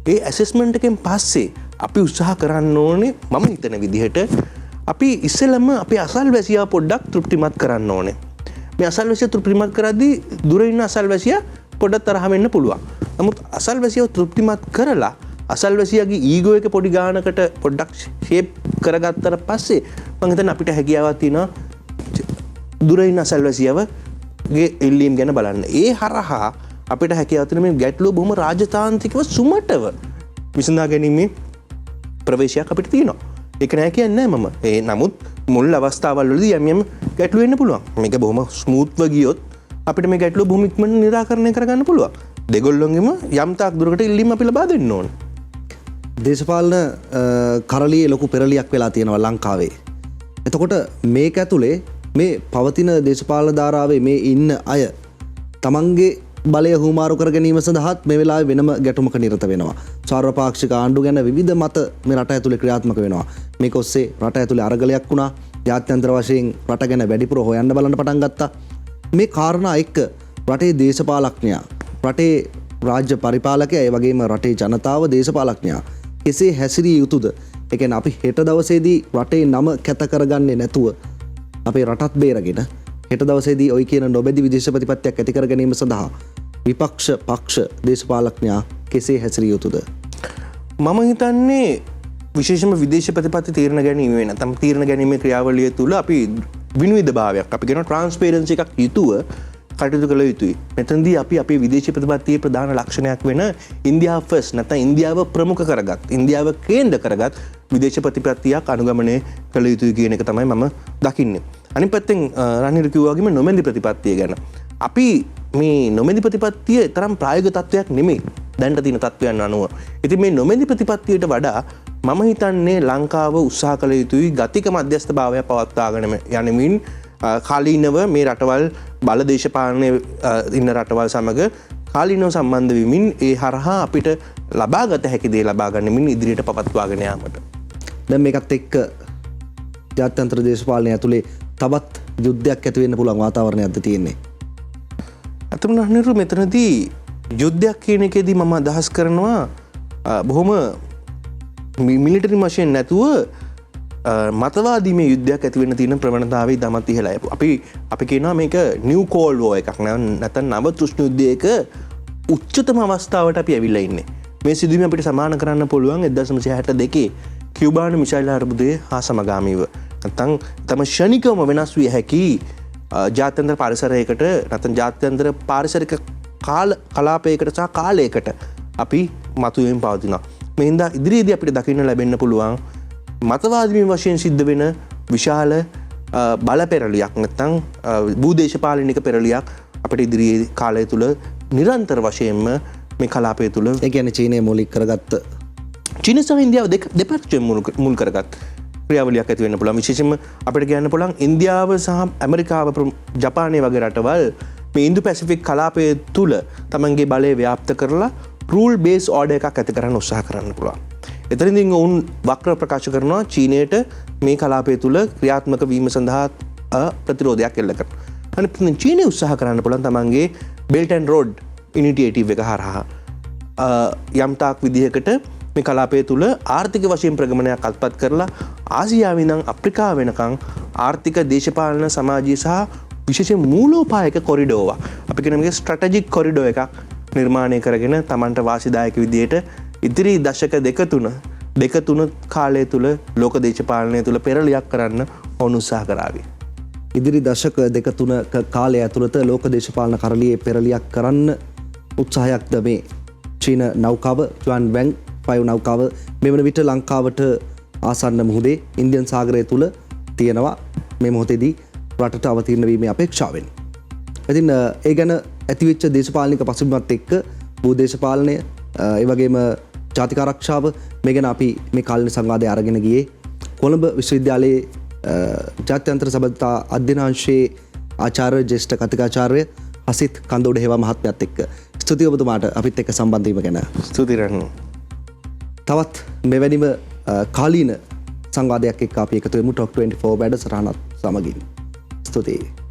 ඒ ඇසෙස්මන්ට් එකෙන් පස්සේ අපි උත්සාහ කරන්න ඕනේ මම හිතන විදිහට අපි ඉස්සෙල්ලම අපේ අසල්වැසියා පොඩ්ඩක් තෘප්තිමත් කරන්න ඕනේ. මේ අසල්වැසියා තෘප්තිමත් කරද්දී දුර ඉන්න අසල්වැසියා පොඩ්ඩක් තරහ වෙන්න පුළුවන්. නමුත් අසල්වැසියව තෘප්තිමත් කරලා අසල්වැසියාගේ ඊගෝ එක පොඩි ගානකට පොඩ්ඩක් ෂේප් කරගත්තට පස්සේ මම හිතන්නේ අපිට හැකියාවක් තියෙනවා දුර ඉන්න අසල්වැසියවගේ ඉල්ලීම් ගැන බලන්න. ඒ හරහා අපිට හැකියාවක් තියෙන මේ ගැටලුව බොහොම රාජතාන්ත්‍රිකව සුමටව විසඳා ගැනීමේ ප්‍රවේශයක් අපිට තියෙනවා. ඒක නෑ කියන්නේ මම. ඒ නමුත් මුල් අවස්ථාවල් වලදී යම් ගැටලු වෙන්න පුළුවන්. මේක බොහොම ස්මූත්ව ගියොත් අපිට මේ ගැටලුව බොහොම ඉක්මනට निराකරණය කරගන්න පුළුවන්. දෙගොල්ලොන්ගෙම යම් තාක් දුරකට ඉල්ලීම් අපි ලබා දෙන්න ඕන. දේශපාලන කරලියේ ලොකු පෙරලියක් වෙලා තියෙනවා ලංකාවේ. එතකොට මේක ඇතුලේ මේ පවතින දේශපාලන ධාරාවේ මේ ඉන්න අය තමන්ගේ බලය හුමාරු කර ගැනීම සඳහාත් මේ වෙලාවේ වෙනම ගැටුමක නිරත වෙනවා. සාර්වපාක්ෂික ආණ්ඩු ගැන විවිධ මත මේ රට ඇතුලේ ක්‍රියාත්මක වෙනවා. මේක ඔස්සේ රට ඇතුලේ අරගලයක් වුණා. ජාත්‍යන්තර වශයෙන් රට ගැන වැඩිපුර හොයන්න බලන්න පටන් ගත්තා. මේ කාරණා එක්ක රටේ දේශපාලඥයා, රටේ රාජ්‍ය පරිපාලකයා, ඒ වගේම රටේ ජනතාව දේශපාලඥයා කෙසේ හැසිරිය යුතුද? ඒ කියන්නේ අපි හෙට දවසේදී රටේ නම කැත කරගන්නේ නැතුව අපේ රටත් බේරගෙන හෙට දවසේදී ඔය කියන නොබැදි විදේශ ප්‍රතිපත්තියක් ඇති කර ගැනීම සඳහා විපක්ෂ පක්ෂ දේශපාලඥයා කෙසේ හැසිරිය යුතුද? මම හිතන්නේ විශේෂම විදේශ ප්‍රතිපත්ති තීරණ ගැනීමේ නැත්නම් තීරණ ගැනීමේ ක්‍රියාවලිය තුළ අපි විනිවිද භාවයක් අපි කියන ට්‍රාන්ස්පරන්සි එකක් යුතුව කටයුතු කළ යුතුයි. මෙතනදී අපි අපේ විදේශ ප්‍රතිපත්තියේ ප්‍රධාන ලක්ෂණයක් වෙන ඉන්දියාව ෆස්ට් නැත්නම් ඉන්දියාව ප්‍රමුඛ කරගත්, ඉන්දියාව කේන්ද්‍ර කරගත් විදේශ ප්‍රතිපත්තියක් අනුගමනය කළ යුතුයි කියන එක තමයි මම දකින්නේ. අනිත් පැත්තෙන් රනිල් කිව්වා වගේම නොමැදි ප්‍රතිපත්තිය ගැන. අපි මේ නොමැදි ප්‍රතිපත්තිය තරම් ප්‍රායෝගික තත්වයක් නෙමෙයි දැනට තියෙන තත්වයන් අනුව. ඉතින් මේ නොමැදි ප්‍රතිපත්තියට වඩා මම හිතන්නේ ලංකාව උත්සාහ කළ යුතුයි ගතික මධ්‍යස්ථ භාවය පවත්වාගෙන යනමින් කාලීනව මේ රටවල් බල දේශපාලනය ඉන්න රටවල් සමග කාලීනව සම්බන්ධ වෙමින් ඒ හරහා අපිට ලබාගත හැකි දේ ලබා ගන්නමින් ඉදිරියට පවත්වාගෙන යාමට. දැන් මේකත් එක්ක ජාත්‍යන්තර දේශපාලනය ඇතුලේ තවත් යුද්ධයක් ඇති වෙන්න පුළුවන් වාතාවරණයක්ද තියෙන්නේ? අතම නහනිරු මෙතනදී යුද්ධයක් කියන එකේදී මම අදහස් කරනවා බොහොම මිලිටරි මෂින් නැතුව මතවාදී මේ යුද්ධයක් ඇති වෙන්න තියෙන ප්‍රවණතාවය ඉතාමත් ඉහළයි. අපි කියනවා මේක නිව් කෝල්ඩ් වෝ එකක් නැත්නම් නව තෘෂ්ණ යුද්ධයක උච්චතම අවස්ථාවට අපි ඇවිල්ලා ඉන්නේ. මේ සිදුවීම අපිට සමාන කරන්න පුළුවන් 1962 කියුබානු මිසයිල් අර්බුදය හා සමගාමීව. නැත්නම් තම ෂණිකවම වෙනස් විය හැකි ජාත්‍යන්තර පරිසරයකට නැත්නම් ජාත්‍යන්තර පාරිසරික කලාපයකට සහ කාලයකට අපි මතුවෙමින් පවතිනවා. මේ හින්දා ඉදිරියේදී අපිට දකින්න ලැබෙන්න පුළුවන් මතවාදී වශයෙන් සිද්ධ වෙන විශාල බල පෙරලියක් නැත්නම් භූදේශපාලනික පෙරලියක් අපිට ඉදිරියේ කාලය තුල නිරන්තර වශයෙන්ම මේ කලාපය තුල ඒ කියන්නේ චීනය මූලික කරගත්ත චීන සහ ඉන්දියාව දෙපැත්තෙන් මුල් කරගත් ක්‍රියාවලියක් ඇති වෙන්න පුළුවන්. විශේෂයෙන්ම අපිට කියන්න පුළුවන් ඉන්දියාව සහ ඇමරිකාව ජපානය වගේ රටවල් මේ ඉන්දු පැසිෆික් කලාපය තුල තමන්ගේ බලය ව්‍යාප්ත කරලා රූල් බේස් ඕඩර් එකක් ඇති කරන්න උත්සාහ කරන්න පුළුවන්. එතනදී ඔවුන් වක්‍ර ප්‍රකාශ කරනවා චීනයට මේ කලාපය තුල ක්‍රියාත්මක වීම සඳහා ප්‍රතිරෝධයක් එල්ල කරනවා. අනිත් පැත්තෙන් චීනය උත්සාහ කරන්න පුළුවන් තමන්ගේ බෙල්ට් ඇන්ඩ් රෝඩ් ඉනිෂියේටිව් එක හරහා යම් තාක් විදිහකට මේ කලාපය තුල ආර්ථික වශයෙන් ප්‍රගමනයක් අත්පත් කරලා ආසියාවේ ඉඳන් අප්‍රිකාව වෙනකන් ආර්ථික දේශපාලන සමාජීය සහ විශේෂයෙන් මූලෝපායක කොරිඩෝවක් අපි කියන මේක ස්ට්‍රැටජික් කොරිඩෝ එකක් නිර්මාණය කරගෙන Tamanට වාසිදායක විදිහට ඉදිරි දශක දෙක තුන කාලය තුල ලෝක දේශපාලනය තුල පෙරලියක් කරන්න ඔවුන් උත්සාහ කරાવી. ඉදිරි දශක දෙක තුනක කාලය ඇතුළත ලෝක දේශපාලන කරලියේ පෙරලියක් කරන්න උත්සාහයක්ද මේ චීන නෞකාව ජුවන් වැන් 5 නෞකාව මෙවන විට ලංකාවට ආසන්න මුහුදේ ඉන්දියන් සාගරය තුල තියෙනවා මේ මොහොතේදී රටට අවතීර්ණ වීමේ අපේක්ෂාවෙන්. ඉතින් ඒ ගැන ඇතිවෙච්ච දේශපාලනික පසුබිමත් එක්ක භූදේශපාලනය ඒ වගේම ජාතික ආරක්ෂාව මේ ගැන අපි මේ කාලින සංවාදය අරගෙන ගියේ කොළඹ විශ්වවිද්‍යාලයේ ජාත්‍යන්තර සබඳතා අධ්‍යනාංශයේ ආචාර්ය ජ්‍යෙෂ්ඨ කතිකාචාර්ය අසිත් කන්දෝඩ හේවා මහත්මයාත් එක්ක ස්තුතියි ඔබතුමාට අපිත් එක්ක සම්බන්ධ වීම ගැන. ස්තුතියි රණු. තවත් මෙවැනිම කාලීන සංවාදයක් එක්ක අපි එකතු වෙමු ටොක් 24 වැඩසටහනත් සමගින්. ස්තුතියි.